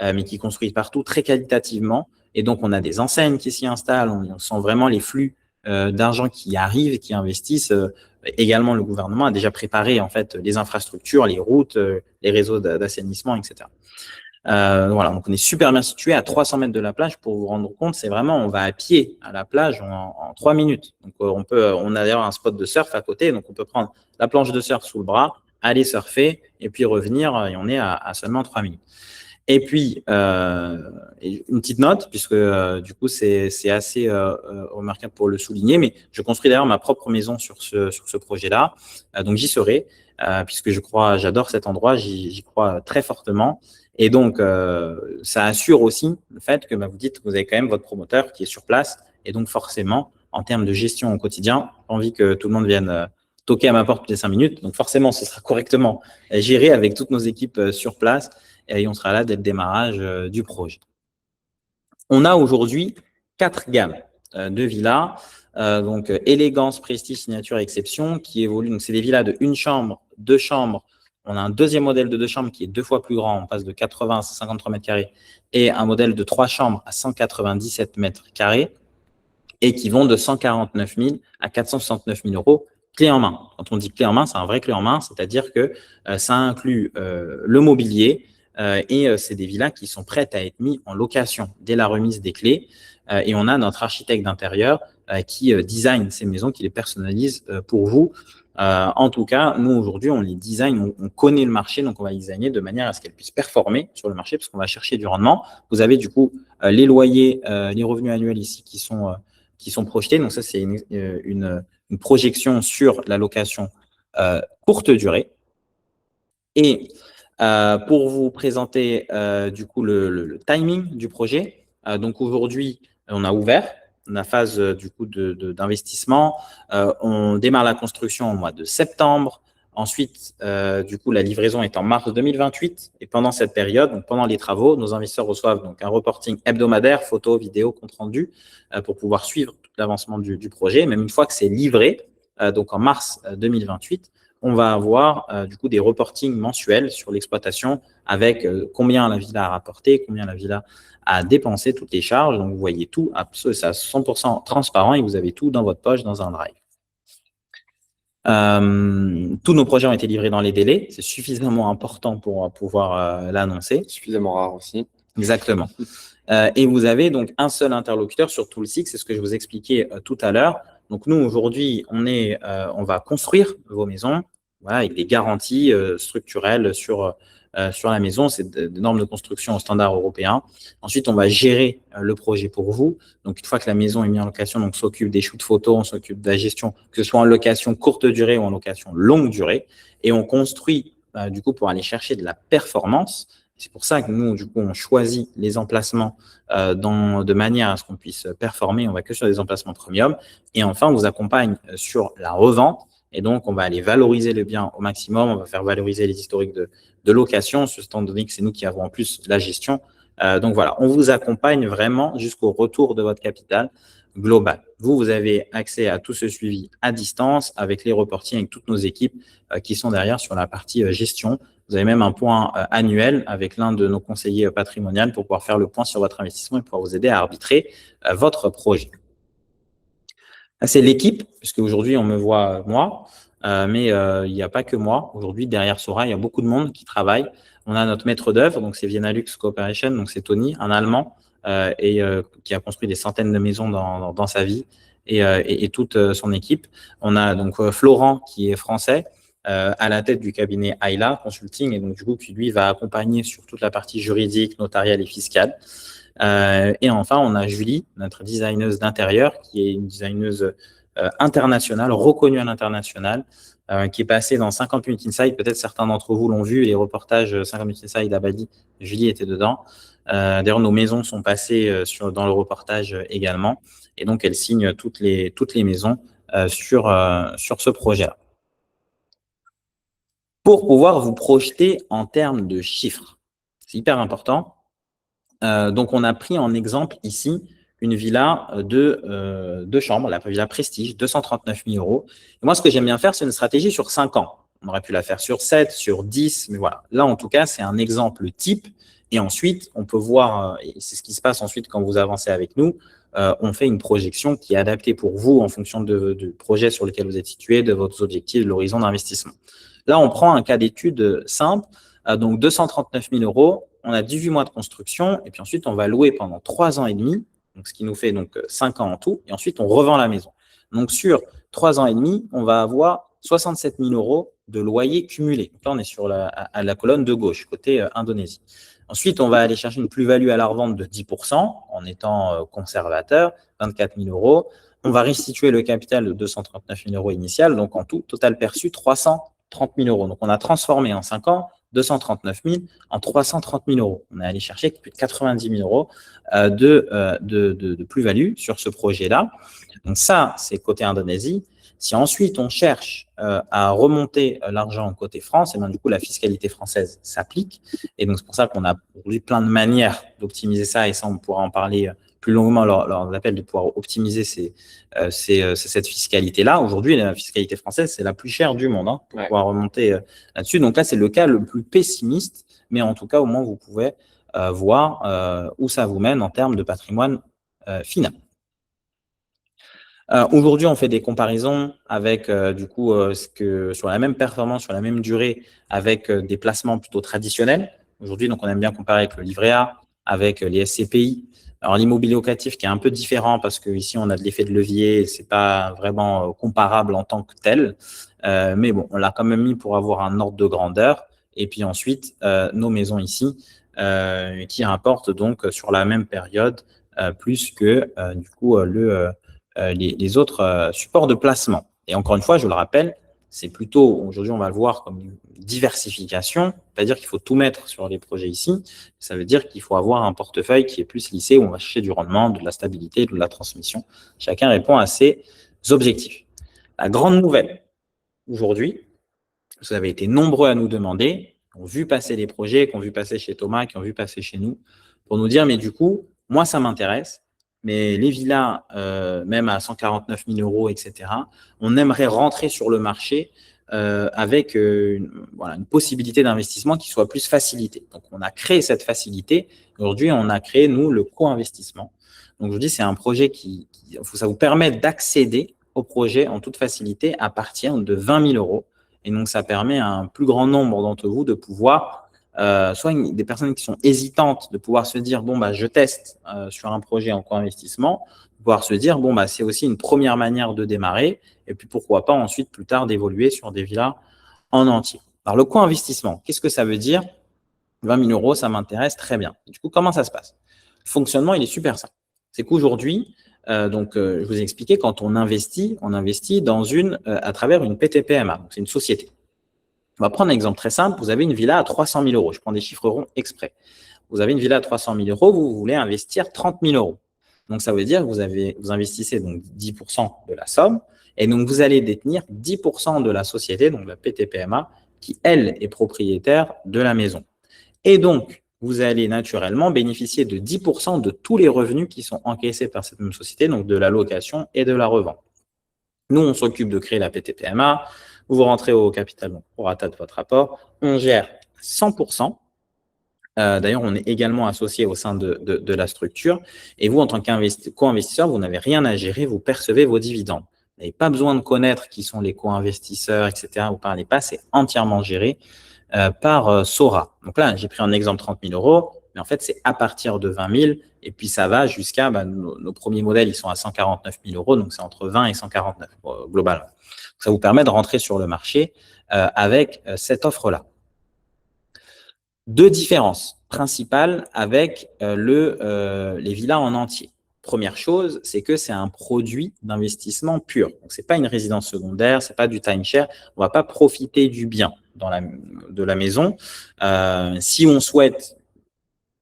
mais qui construit partout très qualitativement. Et donc, on a des enseignes qui s'y installent. On sent vraiment les flux d'argent qui arrivent et qui investissent également, le gouvernement a déjà préparé en fait les infrastructures, les routes, les réseaux d'assainissement, etc. Voilà, donc on est super bien situé à 300 mètres de la plage. Pour vous rendre compte, c'est vraiment, on va à pied à la plage en 3 minutes. Donc on a d'ailleurs un spot de surf à côté, donc on peut prendre la planche de surf sous le bras, aller surfer et puis revenir et on est à seulement 3 minutes. Et puis, une petite note, puisque du coup, c'est assez remarquable pour le souligner, mais je construis d'ailleurs ma propre maison sur ce projet-là. Donc, j'y serai, puisque j'adore cet endroit, j'y crois très fortement. Et donc, ça assure aussi le fait que vous dites que vous avez quand même votre promoteur qui est sur place. Et donc, forcément, en termes de gestion au quotidien, pas envie que tout le monde vienne toquer à ma porte toutes les 5 minutes. Donc, forcément, ce sera correctement géré avec toutes nos équipes sur place et on sera là dès le démarrage du projet. On a aujourd'hui 4 gammes de villas, donc élégance, prestige, signature, exception, qui évoluent. Donc, c'est des villas de 1 chambre, 2 chambres. On a un deuxième modèle de 2 chambres qui est 2 fois plus grand, on passe de 80 à 153 mètres carrés, et un modèle de 3 chambres à 197 mètres carrés, et qui vont de 149 000 à 469 000 euros clé en main. Quand on dit clé en main, c'est un vrai clé en main, c'est-à-dire que ça inclut le mobilier, et c'est des villas qui sont prêtes à être mises en location dès la remise des clés. Et on a notre architecte d'intérieur qui design ces maisons, qui les personnalise pour vous. En tout cas, nous, aujourd'hui, on les design, on connaît le marché, donc on va les designer de manière à ce qu'elles puissent performer sur le marché, parce qu'on va chercher du rendement. Vous avez du coup les loyers, les revenus annuels ici qui sont projetés. Donc ça, c'est une projection sur la location courte durée. Et pour vous présenter du coup le timing du projet, donc aujourd'hui, on a ouvert la phase du coup d'investissement. On démarre la construction au mois de septembre. Ensuite, du coup, la livraison est en mars 2028. Et pendant cette période, donc pendant les travaux, nos investisseurs reçoivent donc un reporting hebdomadaire, photos, vidéos, compte rendu, pour pouvoir suivre tout l'avancement du projet. Même une fois que c'est livré, donc en mars 2028, on va avoir du coup des reportings mensuels sur l'exploitation avec combien la villa a rapporté, combien la villa a dépensé, toutes les charges. Donc, vous voyez tout, c'est à 100% transparent et vous avez tout dans votre poche, dans un drive. Tous nos projets ont été livrés dans les délais. C'est suffisamment important pour pouvoir l'annoncer.
Suffisamment rare aussi.
Exactement. Et vous avez donc un seul interlocuteur sur tout le cycle. C'est ce que je vous expliquais tout à l'heure. Donc, nous, aujourd'hui, on va construire vos maisons, voilà, avec des garanties structurelles sur la maison. C'est des normes de construction au standard européen. Ensuite, on va gérer le projet pour vous. Donc, une fois que la maison est mise en location, on s'occupe des shoots photos, on s'occupe de la gestion, que ce soit en location courte durée ou en location longue durée. Et on construit, du coup, pour aller chercher de la performance. C'est pour ça que nous, du coup, on choisit les emplacements de manière à ce qu'on puisse performer. On va que sur des emplacements premium. Et enfin, on vous accompagne sur la revente. Et donc, on va aller valoriser le bien au maximum. On va faire valoriser les historiques de location, étant donné que c'est nous qui avons en plus la gestion. Donc, voilà, on vous accompagne vraiment jusqu'au retour de votre capital global. Vous avez accès à tout ce suivi à distance avec les reportings, avec toutes nos équipes qui sont derrière sur la partie gestion. Vous avez même un point annuel avec l'un de nos conseillers patrimoniaux pour pouvoir faire le point sur votre investissement et pouvoir vous aider à arbitrer votre projet. C'est l'équipe, puisque aujourd'hui, on me voit moi, mais il n'y a pas que moi. Aujourd'hui, derrière Sora, il y a beaucoup de monde qui travaille. On a notre maître d'œuvre, donc c'est Vienna Lux Cooperation, donc c'est Tony, un Allemand, qui a construit des centaines de maisons dans sa vie et toute son équipe. On a donc Florent, qui est français, à la tête du cabinet Ayla Consulting, et donc du coup, qui lui va accompagner sur toute la partie juridique, notariale et fiscale. Et enfin, on a Julie, notre designeuse d'intérieur, qui est une designeuse internationale, reconnue à l'international, qui est passée dans 50 Minutes Inside. Peut-être certains d'entre vous l'ont vu, les reportages 50 Minutes Inside à Bali, Julie était dedans. D'ailleurs, nos maisons sont passées dans le reportage également. Et donc, elle signe toutes les maisons sur ce projet-là. Pour pouvoir vous projeter en termes de chiffres, c'est hyper important. Donc, on a pris en exemple ici une villa de 2 chambres, la villa Prestige, 239 000 euros. Et moi, ce que j'aime bien faire, c'est une stratégie sur 5 ans. On aurait pu la faire sur 7, sur 10, mais voilà. Là, en tout cas, c'est un exemple type. Et ensuite, on peut voir, et c'est ce qui se passe ensuite quand vous avancez avec nous, on fait une projection qui est adaptée pour vous en fonction du projet sur lequel vous êtes situé, de vos objectifs, de l'horizon d'investissement. Là, on prend un cas d'étude simple, donc 239 000 €, on a 18 mois de construction, et puis ensuite, on va louer pendant 3 ans et demi, donc ce qui nous fait donc 5 ans en tout, et ensuite, on revend la maison. Donc, sur 3 ans et demi, on va avoir 67 000 € de loyer cumulé. Donc là, on est sur à la colonne de gauche, côté Indonésie. Ensuite, on va aller chercher une plus-value à la revente de 10% en étant conservateur, 24 000 €. On va restituer le capital de 239 000 € initial, donc en tout, total perçu 330 000 €. Donc, on a transformé en 5 ans 239 000 en 330 000 €. On est allé chercher plus de 90 000 € de plus-value sur ce projet-là. Donc ça, c'est côté Indonésie. Si ensuite on cherche à remonter l'argent côté France, et bien du coup la fiscalité française s'applique. Et donc c'est pour ça qu'on a aujourd'hui plein de manières d'optimiser ça, et ça on pourra en parler plus longuement lors de l'appel, de pouvoir optimiser cette fiscalité-là. Aujourd'hui, la fiscalité française, c'est la plus chère du monde pour pouvoir remonter là-dessus. Donc là, c'est le cas le plus pessimiste, mais en tout cas, au moins, vous pouvez voir où ça vous mène en termes de patrimoine final. Aujourd'hui, on fait des comparaisons avec sur la même performance, sur la même durée, avec des placements plutôt traditionnels. Aujourd'hui, donc on aime bien comparer avec le livret A, avec les SCPI. Alors l'immobilier locatif qui est un peu différent parce qu'ici on a de l'effet de levier, c'est pas vraiment comparable en tant que tel, mais bon, on l'a quand même mis pour avoir un ordre de grandeur. Et puis ensuite, nos maisons ici qui rapportent donc sur la même période plus que les autres supports de placement. Et encore une fois, je le rappelle, c'est plutôt, aujourd'hui on va le voir comme une diversification, c'est-à-dire qu'il faut tout mettre sur les projets ici, ça veut dire qu'il faut avoir un portefeuille qui est plus lissé, où on va chercher du rendement, de la stabilité, de la transmission. Chacun répond à ses objectifs. La grande nouvelle aujourd'hui, vous avez été nombreux à nous demander, qui ont vu passer les projets, qui ont vu passer chez Thomas, qui ont vu passer chez nous, pour nous dire, mais du coup, moi ça m'intéresse, mais les villas, même à 149 000 €, etc., on aimerait rentrer sur le marché avec une possibilité d'investissement qui soit plus facilitée. Donc, on a créé cette facilité. Aujourd'hui, on a créé, nous, le co-investissement. Donc, je vous dis, c'est un projet ça vous permet d'accéder au projet en toute facilité à partir de 20 000 €. Et donc, ça permet à un plus grand nombre d'entre vous de pouvoir soit des personnes qui sont hésitantes de pouvoir se dire bon je teste sur un projet en co-investissement, pouvoir se dire bon c'est aussi une première manière de démarrer, et puis pourquoi pas ensuite plus tard d'évoluer sur des villas en entier. Alors le co-investissement, qu'est-ce que ça veut dire? 20 000 €, ça m'intéresse, très bien. Du coup, comment ça se passe? Le fonctionnement, il est super simple. C'est qu'aujourd'hui, je vous ai expliqué, quand on investit à travers une PTPMA, donc c'est une société. On va prendre un exemple très simple. Vous avez une villa à 300 000 €. Je prends des chiffres ronds exprès. Vous avez une villa à 300 000 €, vous voulez investir 30 000 €. Donc, ça veut dire que vous investissez donc 10% de la somme, et donc vous allez détenir 10% de la société, donc la PTPMA, qui, elle, est propriétaire de la maison. Et donc, vous allez naturellement bénéficier de 10% de tous les revenus qui sont encaissés par cette même société, donc de la location et de la revente. Nous, on s'occupe de créer la PTPMA. Vous rentrez au capital, donc au rata de votre apport. On gère 100%. D'ailleurs, on est également associé au sein de la structure. Et vous, en tant que co-investisseur, vous n'avez rien à gérer. Vous percevez vos dividendes. Vous n'avez pas besoin de connaître qui sont les co-investisseurs, etc. Vous ne parlez pas. C'est entièrement géré par Sora. Donc là, j'ai pris un exemple 30 000 €. Mais en fait, c'est à partir de 20 000. Et puis, ça va jusqu'à nos premiers modèles, ils sont à 149 000 €. Donc, c'est entre 20 et 149 globalement. Ça vous permet de rentrer sur le marché avec cette offre-là. Deux différences principales avec les villas en entier. Première chose, c'est que c'est un produit d'investissement pur. Donc, ce n'est pas une résidence secondaire, ce n'est pas du timeshare. On ne va pas profiter du bien de la maison. Si on souhaite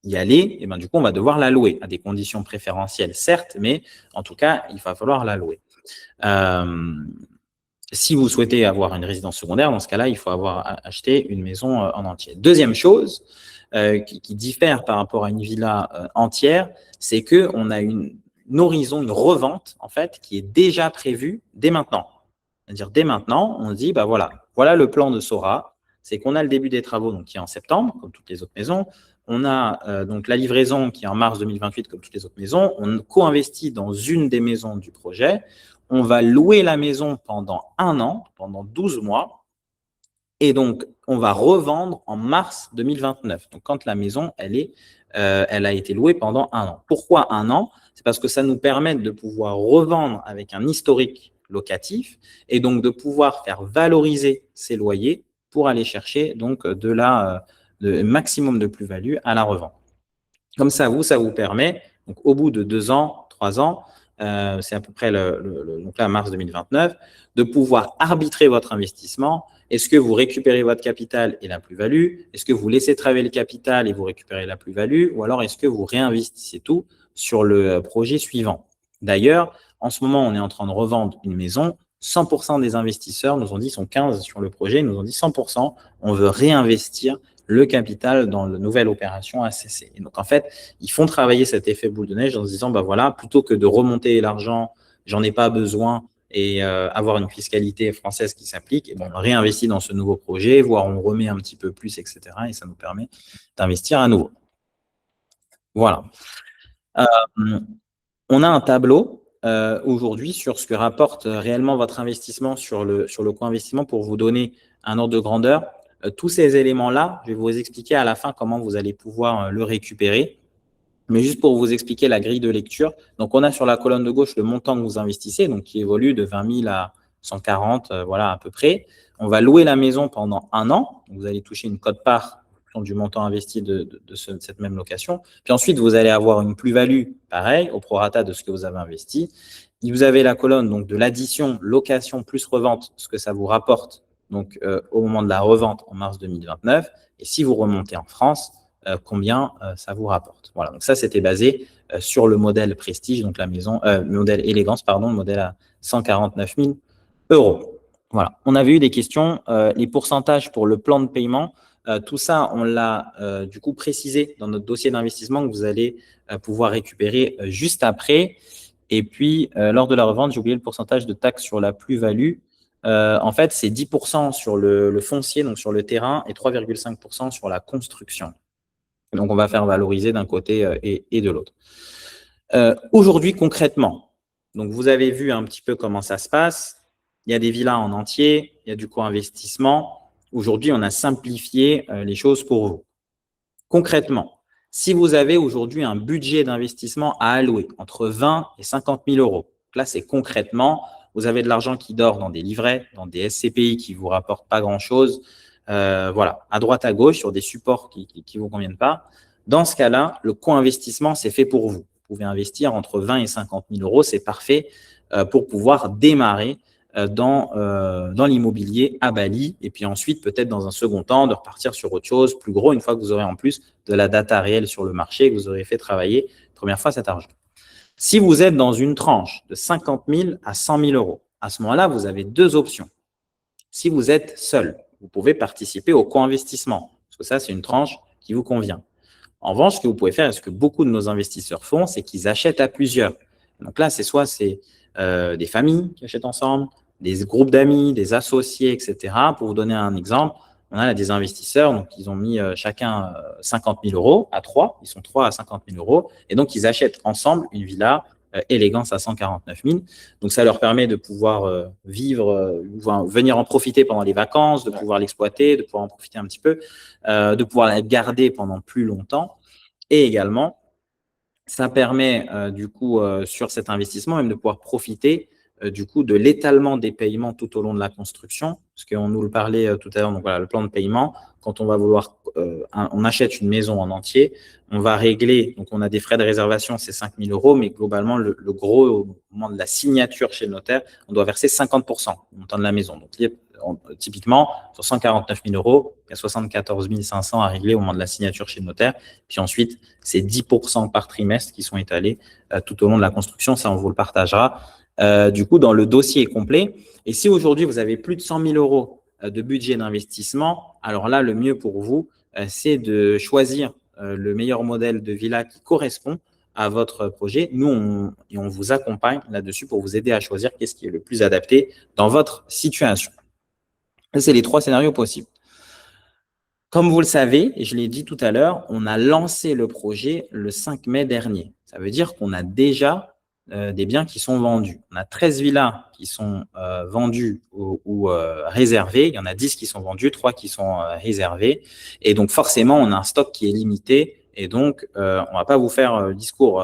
y aller, et du coup, on va devoir la louer à des conditions préférentielles, certes, mais en tout cas, il va falloir la louer. Si vous souhaitez avoir une résidence secondaire, dans ce cas-là, il faut avoir acheté une maison en entier. Deuxième chose qui diffère par rapport à une villa entière, c'est qu'on a une horizon, une revente, en fait, qui est déjà prévue dès maintenant. C'est-à-dire, dès maintenant, on se dit, voilà le plan de Sora, c'est qu'on a le début des travaux, donc qui est en septembre, comme toutes les autres maisons. on a donc la livraison qui est en mars 2028, comme toutes les autres maisons. On co-investit dans une des maisons du projet. On va louer la maison pendant 1 an, pendant 12 mois. Et donc, on va revendre en mars 2029. Donc, quand la maison, elle a été louée pendant 1 an. Pourquoi 1 an? C'est parce que ça nous permet de pouvoir revendre avec un historique locatif et donc de pouvoir faire valoriser ces loyers pour aller chercher donc de maximum de plus-value à la revente. Comme ça vous permet, donc au bout de 2 ans, 3 ans, c'est à peu près donc là, mars 2029, de pouvoir arbitrer votre investissement. Est-ce que vous récupérez votre capital et la plus-value? Est-ce que vous laissez travailler le capital et vous récupérez la plus-value? Ou alors est-ce que vous réinvestissez tout sur le projet suivant? D'ailleurs, en ce moment, on est en train de revendre une maison. 100% des investisseurs nous ont dit, sont 15 sur le projet, ils nous ont dit 100%, on veut réinvestir le capital dans la nouvelle opération ACC. Et donc, en fait, ils font travailler cet effet boule de neige en se disant, bah voilà, plutôt que de remonter l'argent, j'en ai pas besoin et avoir une fiscalité française qui s'applique, et bon, on réinvestit dans ce nouveau projet, voire on remet un petit peu plus, etc. Et ça nous permet d'investir à nouveau. Voilà. On a un tableau aujourd'hui sur ce que rapporte réellement votre investissement sur le co-investissement pour vous donner un ordre de grandeur. Tous ces éléments-là, je vais vous expliquer à la fin comment vous allez pouvoir le récupérer. Mais juste pour vous expliquer la grille de lecture, donc on a sur la colonne de gauche le montant que vous investissez, donc qui évolue de 20 000 à 140, voilà à peu près. On va louer la maison pendant 1 an. Vous allez toucher une quote-part du montant investi de cette même location. Puis ensuite, vous allez avoir une plus-value, pareil, au prorata de ce que vous avez investi. Et vous avez la colonne donc, de l'addition location plus revente, ce que ça vous rapporte donc, au moment de la revente en mars 2029. Et si vous remontez en France, combien ça vous rapporte. Voilà, donc ça, c'était basé sur le modèle Prestige, donc la maison, le modèle Élégance, pardon, le modèle à 149 000 euros. Voilà, on avait eu des questions, les pourcentages pour le plan de paiement. Tout ça, on l'a du coup précisé dans notre dossier d'investissement que vous allez pouvoir récupérer juste après. Et puis, lors de la revente, j'ai oublié le pourcentage de taxe sur la plus-value. En fait, c'est 10% sur le foncier, donc sur le terrain, et 3,5% sur la construction. Donc, on va faire valoriser d'un côté et de l'autre. Aujourd'hui, concrètement, donc vous avez vu un petit peu comment ça se passe. Il y a des villas en entier, il y a du co-investissement. Aujourd'hui, on a simplifié les choses pour vous. Concrètement, si vous avez aujourd'hui un budget d'investissement à allouer entre 20 et 50 000 euros, là, c'est concrètement, vous avez de l'argent qui dort dans des livrets, dans des SCPI qui ne vous rapportent pas grand-chose, voilà, à droite, à gauche, sur des supports qui ne vous conviennent pas. Dans ce cas-là, le co-investissement, c'est fait pour vous. Vous pouvez investir entre 20 et 50 000 euros, c'est parfait pour pouvoir démarrer dans l'immobilier à Bali et puis ensuite, peut-être dans un second temps, de repartir sur autre chose, plus gros, une fois que vous aurez en plus de la data réelle sur le marché, que vous aurez fait travailler première fois cet argent. Si vous êtes dans une tranche de 50 000 à 100 000 euros, à ce moment-là, vous avez 2 options. Si vous êtes seul, vous pouvez participer au co-investissement, parce que ça, c'est une tranche qui vous convient. En revanche, ce que vous pouvez faire, et ce que beaucoup de nos investisseurs font, c'est qu'ils achètent à plusieurs. Donc là, c'est des familles qui achètent ensemble, des groupes d'amis, des associés, etc. Pour vous donner un exemple, on a des investisseurs, donc ils ont mis chacun 50 000 euros à 3, ils sont 3 à 50 000 euros, et donc ils achètent ensemble une villa Élégance à 149 000. Donc ça leur permet de pouvoir vivre, venir en profiter pendant les vacances, de pouvoir l'exploiter, de pouvoir en profiter un petit peu, de pouvoir la garder pendant plus longtemps. Et également, ça permet du coup sur cet investissement même de pouvoir profiter du coup de l'étalement des paiements tout au long de la construction, parce qu'on nous le parlait tout à l'heure, donc voilà, le plan de paiement, quand on va vouloir, on achète une maison en entier, on va régler, donc on a des frais de réservation, c'est 5 000 euros, mais globalement, le gros, au moment de la signature chez le notaire, on doit verser 50% du montant de la maison. Donc, typiquement, sur 149 000 euros, il y a 74 500 à régler au moment de la signature chez le notaire. Puis ensuite, c'est 10% par trimestre qui sont étalés tout au long de la construction. Ça, on vous le partagera. Du coup, dans le dossier complet. Et si aujourd'hui, vous avez plus de 100 000 euros de budget d'investissement, alors là, le mieux pour vous, c'est de choisir le meilleur modèle de villa qui correspond à votre projet. Nous, on vous accompagne là-dessus pour vous aider à choisir qu'est-ce qui est le plus adapté dans votre situation. C'est les 3 scénarios possibles. Comme vous le savez, et je l'ai dit tout à l'heure, on a lancé le projet le 5 mai dernier. Ça veut dire qu'on a déjà des biens qui sont vendus. On a 13 villas qui sont vendues ou réservées. Il y en a 10 qui sont vendues, 3 qui sont réservées. Et donc, forcément, on a un stock qui est limité. Et donc, on ne va pas vous faire le discours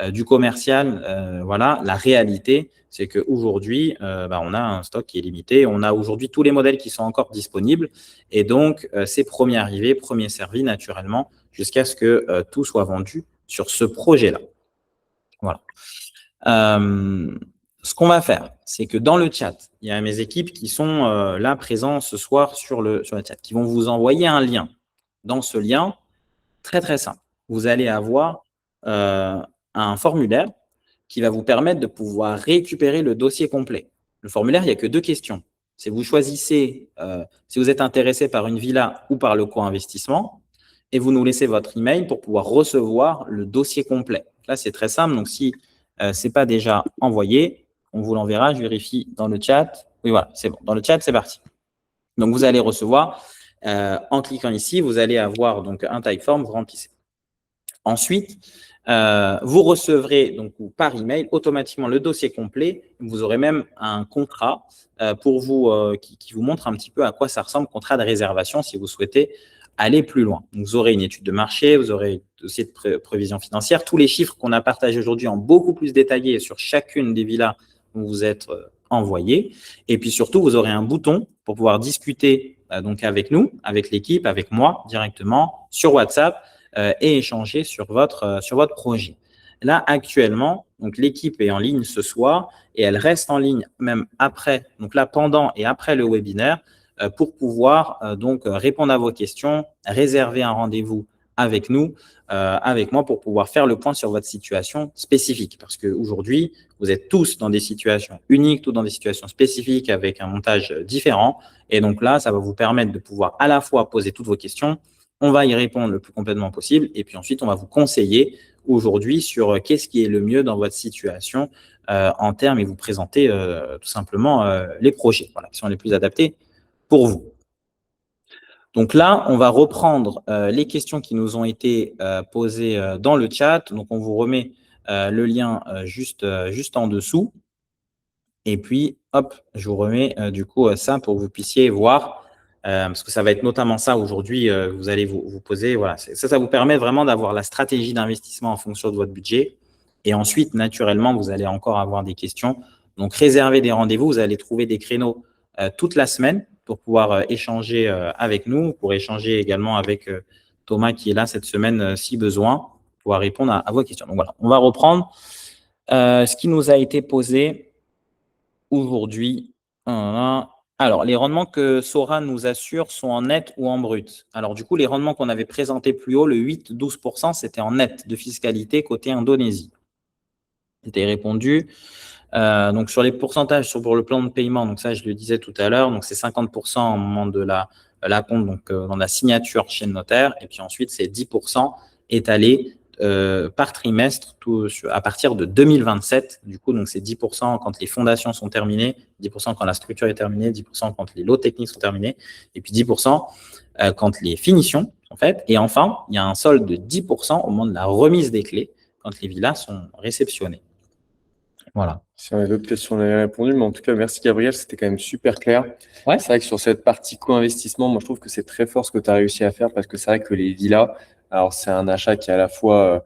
du commercial. Voilà, la réalité, c'est qu'aujourd'hui, on a un stock qui est limité. On a aujourd'hui tous les modèles qui sont encore disponibles. Et donc, c'est premier arrivé, premier servi, naturellement, jusqu'à ce que tout soit vendu sur ce projet-là. Voilà. Ce qu'on va faire, c'est que dans le chat, il y a mes équipes qui sont là présents ce soir sur le chat, qui vont vous envoyer un lien. Dans ce lien, très, très simple, vous allez avoir un formulaire qui va vous permettre de pouvoir récupérer le dossier complet. Le formulaire, il n'y a que 2 questions. Si vous choisissez, si vous êtes intéressé par une villa ou par le co-investissement, et vous nous laissez votre email pour pouvoir recevoir le dossier complet. Là, c'est très simple. Donc, si ce n'est pas déjà envoyé, on vous l'enverra. Je vérifie dans le chat. Oui, voilà, c'est bon. Dans le chat, c'est parti. Donc, vous allez recevoir, en cliquant ici, vous allez avoir donc un Typeform, vous remplissez. Ensuite, vous recevrez donc par email automatiquement le dossier complet. Vous aurez même un contrat pour vous qui vous montre un petit peu à quoi ça ressemble, contrat de réservation si vous souhaitez aller plus loin. Donc, vous aurez une étude de marché, vous aurez un dossier de prévision financière. Tous les chiffres qu'on a partagés aujourd'hui en beaucoup plus détaillé sur chacune des villas vont vous être envoyés. Et puis surtout, vous aurez un bouton pour pouvoir discuter donc avec nous, avec l'équipe, avec moi directement sur WhatsApp et échanger sur votre projet. Là, actuellement, donc l'équipe est en ligne ce soir et elle reste en ligne même après, donc là, pendant et après le webinaire, pour pouvoir donc répondre à vos questions, réserver un rendez-vous avec nous, avec moi, pour pouvoir faire le point sur votre situation spécifique. Parce qu'aujourd'hui, vous êtes tous dans des situations uniques, tous dans des situations spécifiques avec un montage différent. Et donc là, ça va vous permettre de pouvoir à la fois poser toutes vos questions, on va y répondre le plus complètement possible, et puis ensuite, on va vous conseiller aujourd'hui sur qu'est-ce qui est le mieux dans votre situation en termes, et vous présenter tout simplement les projets qui sont les plus adaptés pour vous. Donc là, on va reprendre les questions qui nous ont été posées dans le chat. Donc, on vous remet le lien juste en dessous. Et puis, hop, je vous remets du coup ça pour que vous puissiez voir, parce que ça va être notamment ça aujourd'hui, vous allez vous poser. Voilà, ça vous permet vraiment d'avoir la stratégie d'investissement en fonction de votre budget. Et ensuite, naturellement, vous allez encore avoir des questions. Donc, réservez des rendez-vous. Vous allez trouver des créneaux toute la semaine pour pouvoir échanger avec nous, pour échanger également avec Thomas qui est là cette semaine si besoin, pour pouvoir répondre à vos questions. Donc voilà, on va reprendre ce qui nous a été posé aujourd'hui. Alors, les rendements que Sora nous assure sont en net ou en brut? Alors, du coup, les rendements qu'on avait présentés plus haut, le 8-12%, c'était en net de fiscalité côté Indonésie. C'était répondu. Donc, sur les pourcentages pour le plan de paiement, donc ça, je le disais tout à l'heure, donc c'est 50% au moment de la compte, donc dans la signature chez le notaire, et puis ensuite, c'est 10% étalé par trimestre à partir de 2027. Du coup, donc c'est 10% quand les fondations sont terminées, 10% quand la structure est terminée, 10% quand les lots techniques sont terminés, et puis 10% quand les finitions sont faites. Et enfin, il y a un solde de 10% au moment de la remise des clés, quand les villas sont réceptionnées. Voilà.
Si on a d'autres questions, on avait répondu, mais en tout cas, merci Gabriel, c'était quand même super clair.
Ouais.
C'est vrai que sur cette partie co-investissement, moi je trouve que c'est très fort ce que tu as réussi à faire, parce que c'est vrai que les villas, alors c'est un achat qui est à la fois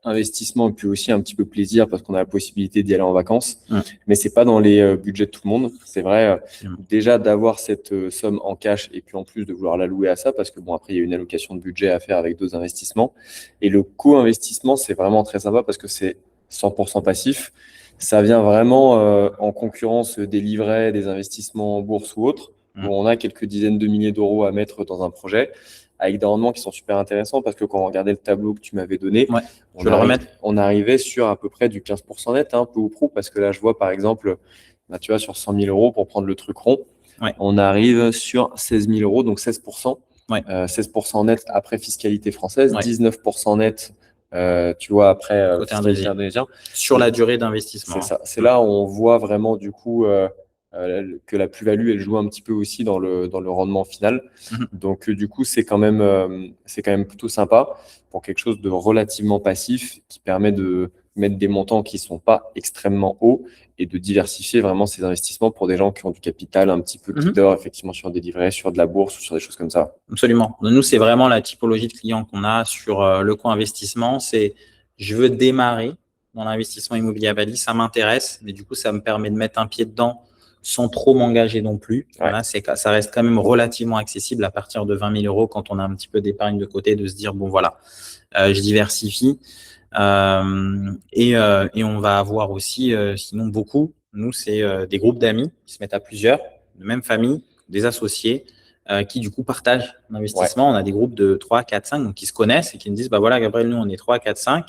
investissement et puis aussi un petit peu plaisir parce qu'on a la possibilité d'y aller en vacances, mais c'est pas dans les budgets de tout le monde. C'est vrai déjà d'avoir cette somme en cash et puis en plus de vouloir l'allouer à ça, parce que bon, après il y a une allocation de budget à faire avec d'autres investissements. Et le co-investissement, c'est vraiment très sympa parce que c'est 100% passif. Ça vient vraiment en concurrence des livrets, des investissements en bourse ou autres, où on a quelques dizaines de milliers d'euros à mettre dans un projet, avec des rendements qui sont super intéressants, parce que quand on regardait le tableau que tu m'avais donné, on arrivait sur à peu près du 15% net, un peu ou prou, parce que là, je vois par exemple, tu vois, sur 100 000 euros, pour prendre le truc rond, on arrive sur 16 000 euros, donc 16%. 16% net après fiscalité française, 19% net tu vois, après
côté indonésien. Sur la durée d'investissement.
C'est ça. C'est là où on voit vraiment du coup que la plus-value, elle joue un petit peu aussi dans le rendement final. Donc, du coup, c'est quand même plutôt sympa pour quelque chose de relativement passif qui permet de mettre des montants qui ne sont pas extrêmement hauts et de diversifier vraiment ces investissements pour des gens qui ont du capital un petit peu qui dort effectivement sur des livrets, sur de la bourse ou sur des choses comme ça.
Absolument. Nous, c'est vraiment la typologie de clients qu'on a sur le co-investissement. C'est je veux démarrer dans l'investissement immobilier à Bali, ça m'intéresse, mais du coup, ça me permet de mettre un pied dedans sans trop m'engager non plus. Voilà, ça reste quand même relativement accessible à partir de 20 000 euros quand on a un petit peu d'épargne de côté, de se dire, bon voilà, je diversifie. Et on va avoir aussi, sinon beaucoup, nous, c'est des groupes d'amis qui se mettent à plusieurs, de même famille, des associés, qui du coup partagent l'investissement. On a des groupes de 3, 4, 5 donc, qui se connaissent et qui me disent, bah voilà, Gabriel, nous, on est 3, 4, 5.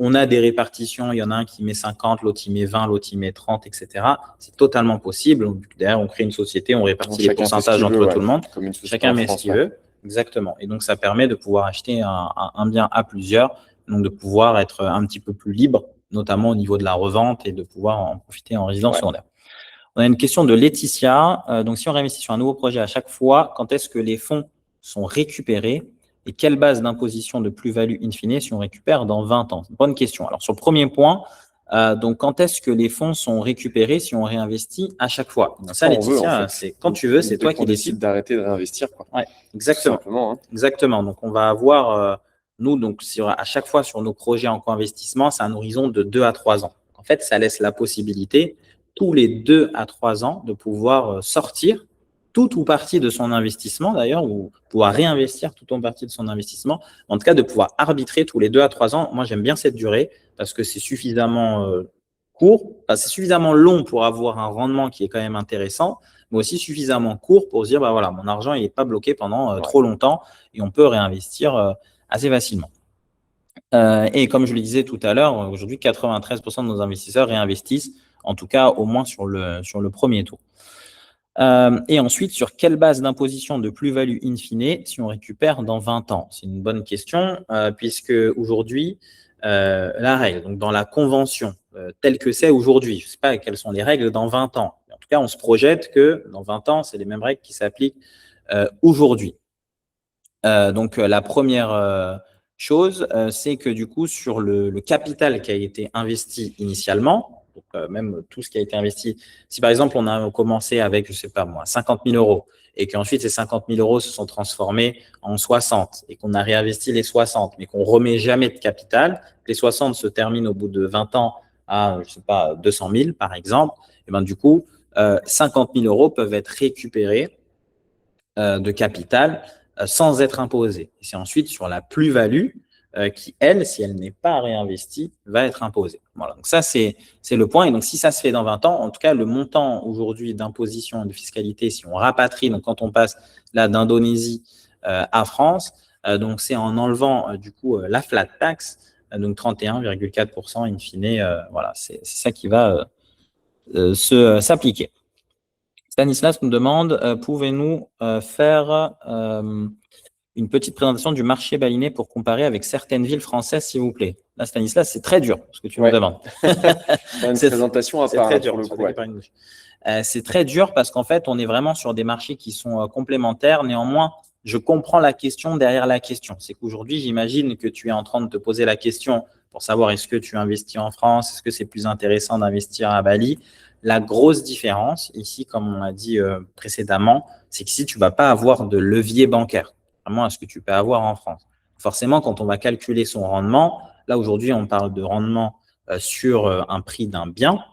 On a des répartitions, il y en a un qui met 50, l'autre il met 20, l'autre il met 30, etc. C'est totalement possible. Donc, derrière, on crée une société, on répartit les pourcentages entre tout le monde. Chacun met ce qu'il veut. Exactement. Et donc, ça permet de pouvoir acheter un bien à plusieurs, donc de pouvoir être un petit peu plus libre, notamment au niveau de la revente et de pouvoir en profiter en résidence secondaire. On a une question de Laetitia. Donc, si on réinvestit sur un nouveau projet à chaque fois, quand est-ce que les fonds sont récupérés et quelle base d'imposition de plus-value in fine si on récupère dans 20 ans? Bonne question. Alors, sur le premier point, donc quand est-ce que les fonds sont récupérés si on réinvestit à chaque fois? Donc, ça, Laetitia, c'est quand tu veux, c'est toi qui décides
d'arrêter de réinvestir.
Ouais, exactement.
Tout simplement, hein.
Exactement. Donc, on va avoir, nous, donc, à chaque fois sur nos projets en co-investissement, c'est un horizon de 2 à 3 ans. En fait, ça laisse la possibilité tous les 2 à 3 ans de pouvoir sortir tout ou partie de son investissement d'ailleurs, ou pouvoir réinvestir tout ou partie de son investissement. En tout cas, de pouvoir arbitrer tous les 2 à 3 ans. Moi, j'aime bien cette durée parce que c'est suffisamment court, c'est suffisamment long pour avoir un rendement qui est quand même intéressant, mais aussi suffisamment court pour se dire, bah voilà, mon argent il n'est pas bloqué pendant trop longtemps et on peut réinvestir assez facilement. Et comme je le disais tout à l'heure, aujourd'hui, 93% de nos investisseurs réinvestissent, en tout cas au moins sur le premier tour. Et ensuite, sur quelle base d'imposition de plus-value in fine si on récupère dans 20 ans? C'est une bonne question, puisque aujourd'hui, la règle, donc dans la convention telle que c'est aujourd'hui, je ne sais pas quelles sont les règles dans 20 ans. En tout cas, on se projette que dans 20 ans, c'est les mêmes règles qui s'appliquent aujourd'hui. Donc, la première chose, c'est que du coup, sur le capital qui a été investi initialement, donc, même tout ce qui a été investi, si par exemple, on a commencé avec, je ne sais pas moi, 50 000 euros et qu'ensuite ces 50 000 euros se sont transformés en 60 et qu'on a réinvesti les 60, mais qu'on ne remet jamais de capital, les 60 se terminent au bout de 20 ans à, je ne sais pas, 200 000 par exemple, et ben, du coup, 50 000 euros peuvent être récupérés de capital sans être imposés. Et c'est ensuite sur la plus-value qui, elle, si elle n'est pas réinvestie, va être imposée. Voilà. Donc ça, c'est le point. Et donc, si ça se fait dans 20 ans, en tout cas, le montant aujourd'hui d'imposition et de fiscalité, si on rapatrie, donc quand on passe là d'Indonésie à France, donc c'est en enlevant du coup la flat tax, donc 31,4% in fine. Voilà, c'est ça qui va s'appliquer. Stanislas nous demande, pouvez-nous faire une petite présentation du marché balinais pour comparer avec certaines villes françaises, s'il vous plaît? Là, Stanislas, c'est très dur, ce que tu me demandes.
Une présentation à part,
très dur,
pour le coup.
C'est très dur parce qu'en fait, on est vraiment sur des marchés qui sont complémentaires. Néanmoins, je comprends la question derrière la question. C'est qu'aujourd'hui, j'imagine que tu es en train de te poser la question pour savoir est-ce que tu investis en France, est-ce que c'est plus intéressant d'investir à Bali. La grosse différence ici, comme on l'a dit précédemment, c'est qu'ici, tu ne vas pas avoir de levier bancaire, vraiment à ce que tu peux avoir en France. Forcément, quand on va calculer son rendement, là aujourd'hui, on parle de rendement sur un prix d'un bien.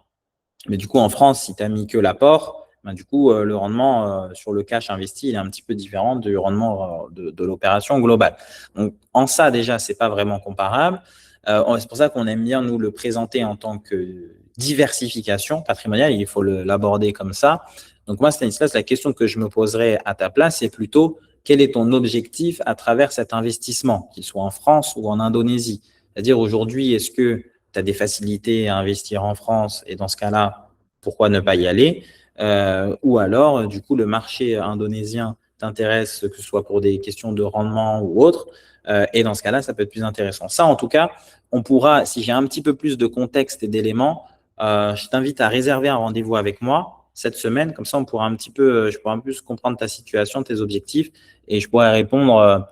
Mais du coup, en France, si tu n'as mis que l'apport, ben, du coup, le rendement sur le cash investi, il est un petit peu différent du rendement de l'opération globale. Donc, en ça, déjà, ce n'est pas vraiment comparable. C'est pour ça qu'on aime bien nous le présenter en tant que diversification patrimoniale. Il faut l'aborder comme ça. Donc, moi, Stanislas, la question que je me poserais à ta place, c'est plutôt quel est ton objectif à travers cet investissement, qu'il soit en France ou en Indonésie? C'est-à-dire aujourd'hui, est-ce que tu as des facilités à investir en France et dans ce cas-là, pourquoi ne pas y aller? Ou alors, du coup, le marché indonésien t'intéresse, que ce soit pour des questions de rendement ou autre, et dans ce cas-là, ça peut être plus intéressant. Ça, en tout cas, on pourra, si j'ai un petit peu plus de contexte et d'éléments, je t'invite à réserver un rendez-vous avec moi cette semaine. Comme ça, on pourra je pourrai un peu plus comprendre ta situation, tes objectifs, et je pourrai répondre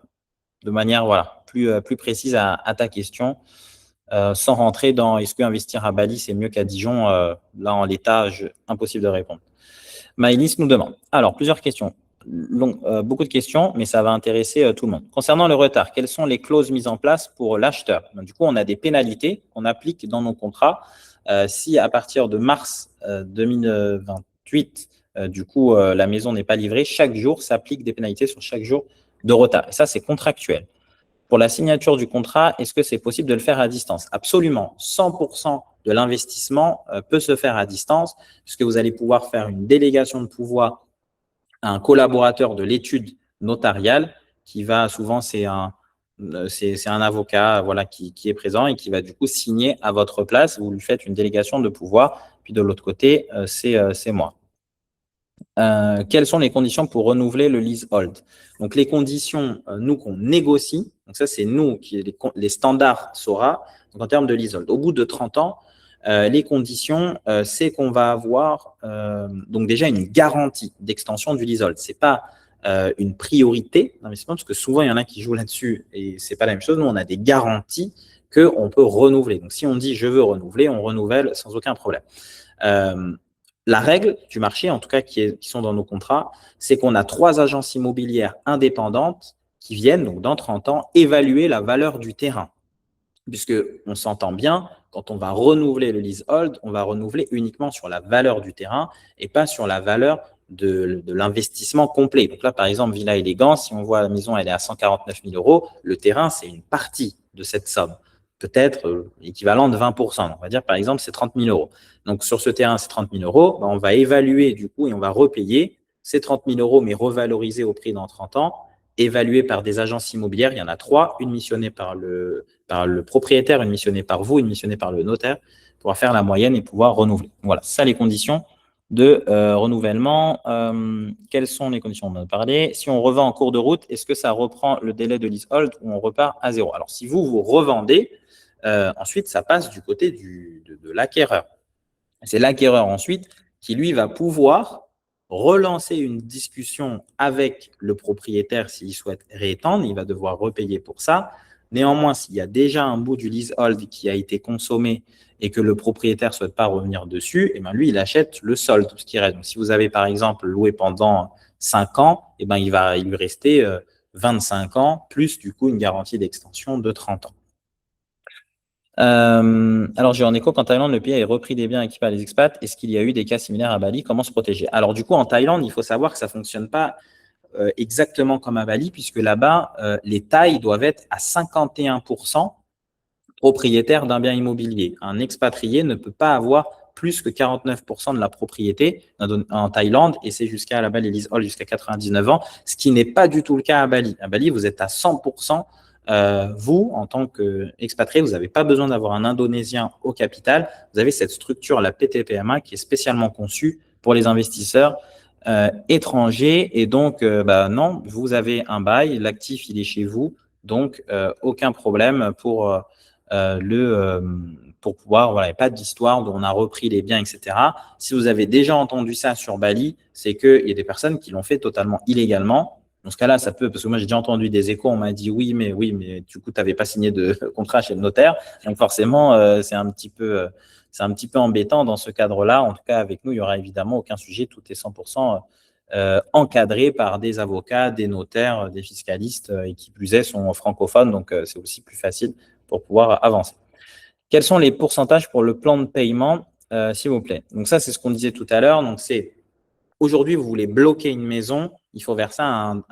de manière plus précise à ta question, sans rentrer dans est-ce qu'investir à Bali, c'est mieux qu'à Dijon. Là, en l'état, impossible de répondre. Maïlis nous demande, alors plusieurs questions. Beaucoup de questions, mais ça va intéresser tout le monde. Concernant le retard, quelles sont les clauses mises en place pour l'acheteur? Du coup, on a des pénalités qu'on applique dans nos contrats. Si à partir de mars 2028, la maison n'est pas livrée, chaque jour s'applique des pénalités sur chaque jour de retard. Et ça, c'est contractuel. Pour la signature du contrat, est-ce que c'est possible de le faire à distance? Absolument. 100% de l'investissement peut se faire à distance, puisque vous allez pouvoir faire une délégation de pouvoir à un collaborateur de l'étude notariale qui va souvent, c'est un avocat qui est présent et qui va du coup signer à votre place. Vous lui faites une délégation de pouvoir. Puis de l'autre côté, c'est moi. Quelles sont les conditions pour renouveler le leasehold? Donc, les conditions, nous, qu'on négocie, donc ça, c'est nous, les standards SORA, donc en termes de leasehold. Au bout de 30 ans, les conditions, c'est qu'on va avoir donc déjà une garantie d'extension du leasehold. Ce n'est pas une priorité d'investissement, parce que souvent, il y en a qui jouent là-dessus et ce n'est pas la même chose. Nous, on a des garanties qu'on peut renouveler. Donc, si on dit « je veux renouveler », on renouvelle sans aucun problème. La règle du marché, en tout cas qui sont dans nos contrats, c'est qu'on a 3 agences immobilières indépendantes qui viennent, donc dans 30 ans, évaluer la valeur du terrain. Puisqu'on s'entend bien, quand on va renouveler le leasehold, on va renouveler uniquement sur la valeur du terrain et pas sur la valeur de l'investissement complet. Donc là, par exemple, Villa Élégance, si on voit la maison, elle est à 149 000 €, le terrain, c'est une partie de cette somme, peut-être équivalent de 20%. On va dire, par exemple, c'est 30 000 €. Donc, sur ce terrain, c'est 30 000 €. On va évaluer du coup et on va repayer ces 30 000 €, mais revalorisés au prix dans 30 ans, évalués par des agences immobilières. Il y en a 3, une missionnée par le propriétaire, une missionnée par vous, une missionnée par le notaire, pour faire la moyenne et pouvoir renouveler. Voilà, ça les conditions de renouvellement. Quelles sont les conditions? On en a parlé. Si on revend en cours de route, est-ce que ça reprend le délai de leasehold ou on repart à zéro? Alors, si vous revendez, ensuite, ça passe du côté de l'acquéreur. C'est l'acquéreur ensuite qui, lui, va pouvoir relancer une discussion avec le propriétaire s'il souhaite réétendre. Il va devoir repayer pour ça. Néanmoins, s'il y a déjà un bout du leasehold qui a été consommé et que le propriétaire ne souhaite pas revenir dessus, et ben lui, il achète le solde, tout ce qui reste. Donc, si vous avez, par exemple, loué pendant 5 ans, et ben il lui rester 25 ans, plus du coup une garantie d'extension de 30 ans. Alors, j'ai en écho qu'en Thaïlande, le pays a repris des biens acquis par les expats. Est-ce qu'il y a eu des cas similaires à Bali? Comment se protéger? Alors, du coup, en Thaïlande, il faut savoir que ça ne fonctionne pas exactement comme à Bali, puisque là-bas, les Thaïs doivent être à 51% propriétaires d'un bien immobilier. Un expatrié ne peut pas avoir plus que 49% de la propriété en Thaïlande, et c'est jusqu'à là-bas les leasehold jusqu'à 99 ans, ce qui n'est pas du tout le cas à Bali. À Bali, vous êtes à 100%. Vous, en tant qu'expatrié, vous n'avez pas besoin d'avoir un Indonésien au capital. Vous avez cette structure, la PTPMA, qui est spécialement conçue pour les investisseurs étrangers. Et donc, non, vous avez un bail, l'actif, il est chez vous. Donc, aucun problème pour pouvoir, il n'y a pas d'histoire dont on a repris les biens, etc. Si vous avez déjà entendu ça sur Bali, c'est qu'il y a des personnes qui l'ont fait totalement illégalement. Dans ce cas-là, ça peut, parce que moi, j'ai déjà entendu des échos, on m'a dit oui, mais du coup, tu n'avais pas signé de contrat chez le notaire. Donc, forcément, c'est un petit peu embêtant dans ce cadre-là. En tout cas, avec nous, il n'y aura évidemment aucun sujet. Tout est 100% encadré par des avocats, des notaires, des fiscalistes, et qui plus est, sont francophones. Donc, c'est aussi plus facile pour pouvoir avancer. Quels sont les pourcentages pour le plan de paiement, s'il vous plaît? Donc, ça, c'est ce qu'on disait tout à l'heure. Donc, c'est aujourd'hui, vous voulez bloquer une maison, il faut verser un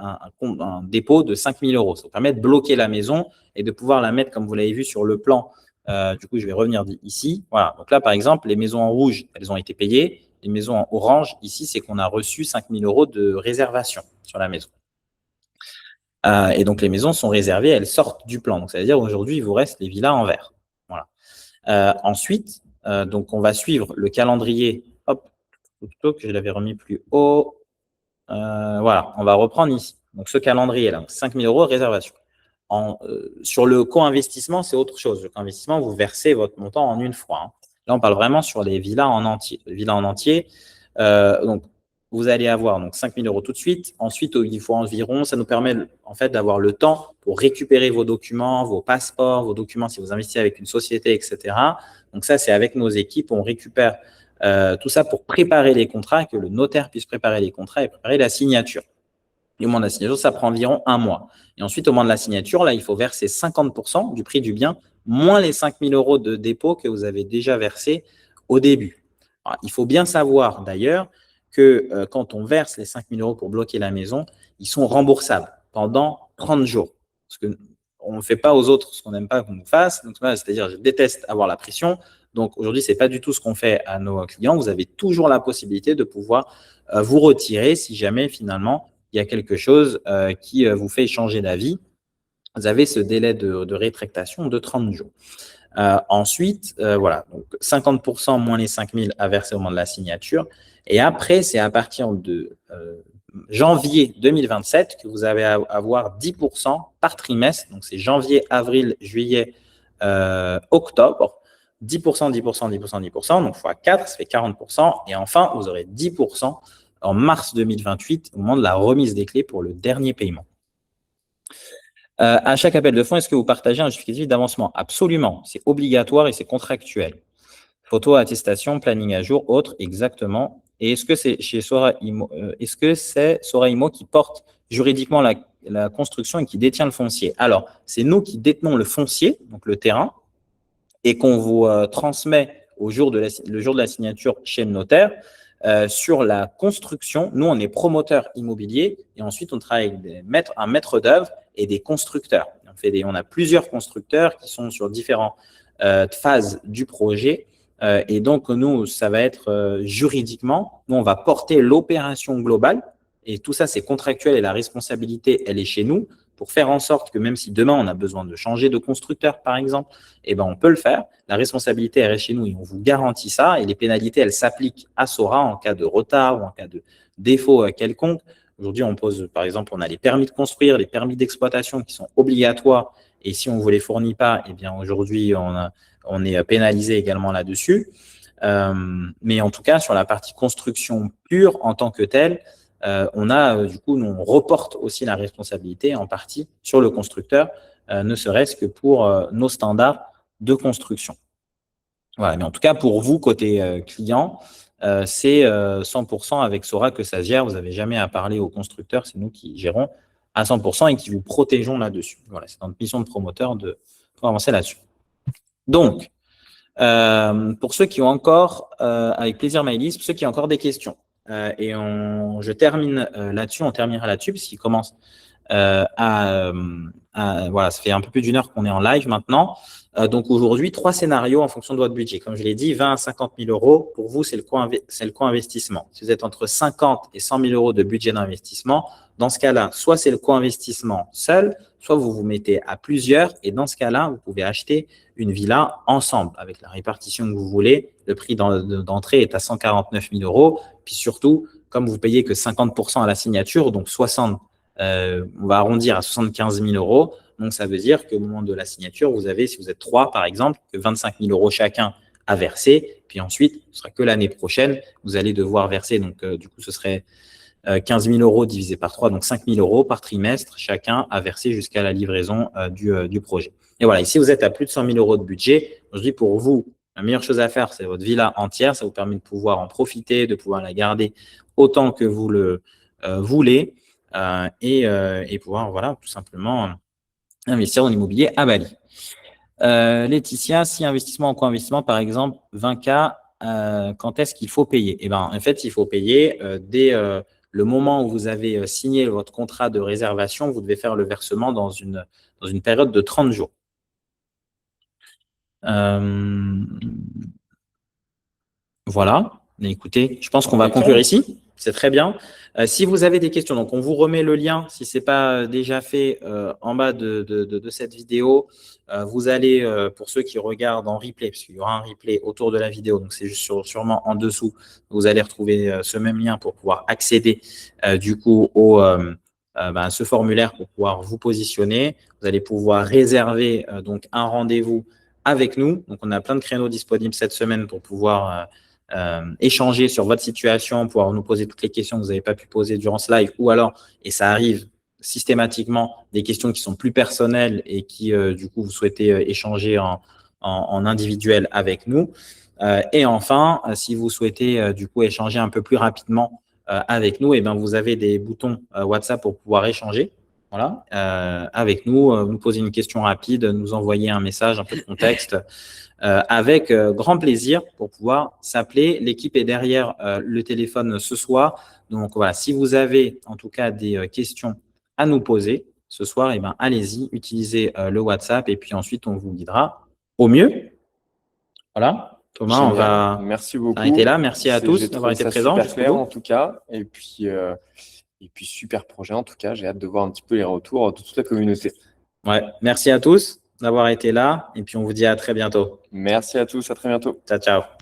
dépôt de 5 000 €. Ça vous permet de bloquer la maison et de pouvoir la mettre, comme vous l'avez vu sur le plan. Du coup, je vais revenir ici. Voilà. Donc là, par exemple, les maisons en rouge, elles ont été payées. Les maisons en orange, ici, c'est qu'on a reçu 5 000 € de réservation sur la maison. Et donc, les maisons sont réservées, elles sortent du plan. Donc, ça veut dire aujourd'hui, il vous reste les villas en vert. Voilà. Ensuite, donc, on va suivre le calendrier. Hop, plutôt que je l'avais remis plus haut. Voilà, on va reprendre ici. Donc, ce calendrier-là, 5 000 € réservation. Sur le co-investissement, c'est autre chose. Le co-investissement, vous versez votre montant en une fois. Là, on parle vraiment sur les villas en entier. Les villas en entier, Donc, vous allez avoir donc 5 000 € tout de suite. Ensuite, il faut environ, ça nous permet en fait d'avoir le temps pour récupérer vos documents, vos passeports, vos documents si vous investissez avec une société, etc. Donc ça, c'est avec nos équipes, on récupère tout ça pour préparer les contrats, que le notaire puisse préparer les contrats et préparer la signature. Et au moment de la signature, ça prend environ un mois. Et ensuite, au moment de la signature, là, il faut verser 50% du prix du bien, moins les 5 000 € de dépôt que vous avez déjà versés au début. Alors, il faut bien savoir d'ailleurs que quand on verse les 5 000 € pour bloquer la maison, ils sont remboursables pendant 30 jours. Parce qu'on ne fait pas aux autres ce qu'on n'aime pas qu'on nous fasse. C'est-à-dire, je déteste avoir la pression. Donc, aujourd'hui, ce n'est pas du tout ce qu'on fait à nos clients. Vous avez toujours la possibilité de pouvoir vous retirer si jamais, finalement, il y a quelque chose qui vous fait changer d'avis. Vous avez ce délai de rétractation de 30 jours. Ensuite, voilà, donc 50% moins les 5 000 à verser au moment de la signature. Et après, c'est à partir de janvier 2027 que vous allez avoir 10% par trimestre. Donc, c'est janvier, avril, juillet, octobre. 10%, 10%, 10%, 10%. Donc, fois 4, ça fait 40%. Et enfin, vous aurez 10% en mars 2028 au moment de la remise des clés pour le dernier paiement. À chaque appel de fonds, est-ce que vous partagez un justificatif d'avancement? Absolument, c'est obligatoire et c'est contractuel. Photo, attestation, planning à jour, autre, exactement. Et est-ce que c'est chez Sora Imo, est-ce que c'est Sora Imo qui porte juridiquement la construction et qui détient le foncier? Alors, c'est nous qui détenons le foncier, donc le terrain, et qu'on vous transmet le jour de la signature chez le notaire. Sur la construction, nous, on est promoteur immobilier et ensuite, on travaille avec un maître d'œuvre et des constructeurs. On a plusieurs constructeurs qui sont sur différentes phases du projet. Et donc, nous, ça va être juridiquement, nous, on va porter l'opération globale et tout ça, c'est contractuel et la responsabilité, elle est chez nous pour faire en sorte que même si demain, on a besoin de changer de constructeur, par exemple, eh ben, on peut le faire. La responsabilité, elle reste chez nous et on vous garantit ça. Et les pénalités, elles s'appliquent à Sora en cas de retard ou en cas de défaut quelconque. Aujourd'hui, on pose, par exemple, on a les permis de construire, les permis d'exploitation qui sont obligatoires. Et si on ne vous les fournit pas, eh bien, aujourd'hui, on est pénalisé également là-dessus. Mais en tout cas, sur la partie construction pure en tant que telle, du coup, nous, on reporte aussi la responsabilité en partie sur le constructeur, ne serait-ce que pour nos standards de construction. Voilà, mais en tout cas, pour vous, côté client, c'est 100% avec Sora que ça se gère. Vous n'avez jamais à parler au constructeur, c'est nous qui gérons à 100% et qui vous protégeons là-dessus. Voilà, c'est notre mission de promoteur pour avancer là-dessus. Donc, pour ceux qui ont encore, avec plaisir Maëlys, pour ceux qui ont encore des questions, je termine là-dessus, on terminera là-dessus, puisqu'il commence voilà, ça fait un peu plus d'1 heure qu'on est en live maintenant. Donc aujourd'hui, 3 scénarios en fonction de votre budget. Comme je l'ai dit, 20 à 50 000 €, pour vous, c'est le co-investissement. Si vous êtes entre 50 et 100 000 € de budget d'investissement, dans ce cas-là, soit c'est le co-investissement seul, soit vous vous mettez à plusieurs. Et dans ce cas-là, vous pouvez acheter une villa ensemble avec la répartition que vous voulez. Le prix d'entrée est à 149 000 €. Puis surtout, comme vous payez que 50% à la signature, donc 60, on va arrondir à 75 000 €. Donc, ça veut dire qu'au moment de la signature, vous avez, si vous êtes 3 par exemple, que 25 000 € chacun à verser. Puis ensuite, ce sera que l'année prochaine, vous allez devoir verser. Donc, du coup, ce serait 15 000 € divisé par 3, donc 5 000 € par trimestre, chacun à verser jusqu'à la livraison du projet. Et voilà, ici, vous êtes à plus de 100 000 € de budget. Je dis pour vous, la meilleure chose à faire, c'est votre villa entière. Ça vous permet de pouvoir en profiter, de pouvoir la garder autant que vous le voulez et pouvoir, voilà, tout simplement investir dans l'immobilier à Bali. Laetitia, si investissement en co-investissement, par exemple, 20K, quand est-ce qu'il faut payer? Eh ben, en fait, il faut payer dès le moment où vous avez signé votre contrat de réservation. Vous devez faire le versement dans une période de 30 jours. Voilà. Mais écoutez, je pense qu'on va conclure ici. C'est très bien. Si vous avez des questions, donc on vous remet le lien, si ce n'est pas déjà fait, en bas de cette vidéo. Vous allez, pour ceux qui regardent en replay, parce qu'il y aura un replay autour de la vidéo, donc c'est juste sûrement en dessous, vous allez retrouver ce même lien pour pouvoir accéder du coup à ce formulaire pour pouvoir vous positionner. Vous allez pouvoir réserver donc un rendez-vous avec nous. Donc, on a plein de créneaux disponibles cette semaine pour pouvoir échanger sur votre situation, pouvoir nous poser toutes les questions que vous n'avez pas pu poser durant ce live, ou alors, et ça arrive systématiquement, des questions qui sont plus personnelles et qui, du coup, vous souhaitez échanger en individuel avec nous. Et enfin, si vous souhaitez du coup échanger un peu plus rapidement avec nous, et ben vous avez des boutons WhatsApp pour pouvoir échanger. Voilà, avec nous, nous poser une question rapide, nous envoyer un message, un peu de contexte, avec grand plaisir pour pouvoir s'appeler. L'équipe est derrière le téléphone ce soir. Donc voilà, si vous avez en tout cas des questions à nous poser ce soir, et ben allez-y, utilisez le WhatsApp et puis ensuite on vous guidera au mieux. Voilà, Thomas, on
Génial.
va
Merci beaucoup.
s'arrêter là. Merci à tous
J'ai
d'avoir
trouvé
été
ça
présents.
super clair en tout cas. Et puis super projet en tout cas. J'ai hâte de voir un petit peu les retours de toute la communauté.
Ouais, merci à tous d'avoir été là et puis on vous dit à très bientôt.
Merci à tous, à très bientôt.
Ciao, ciao.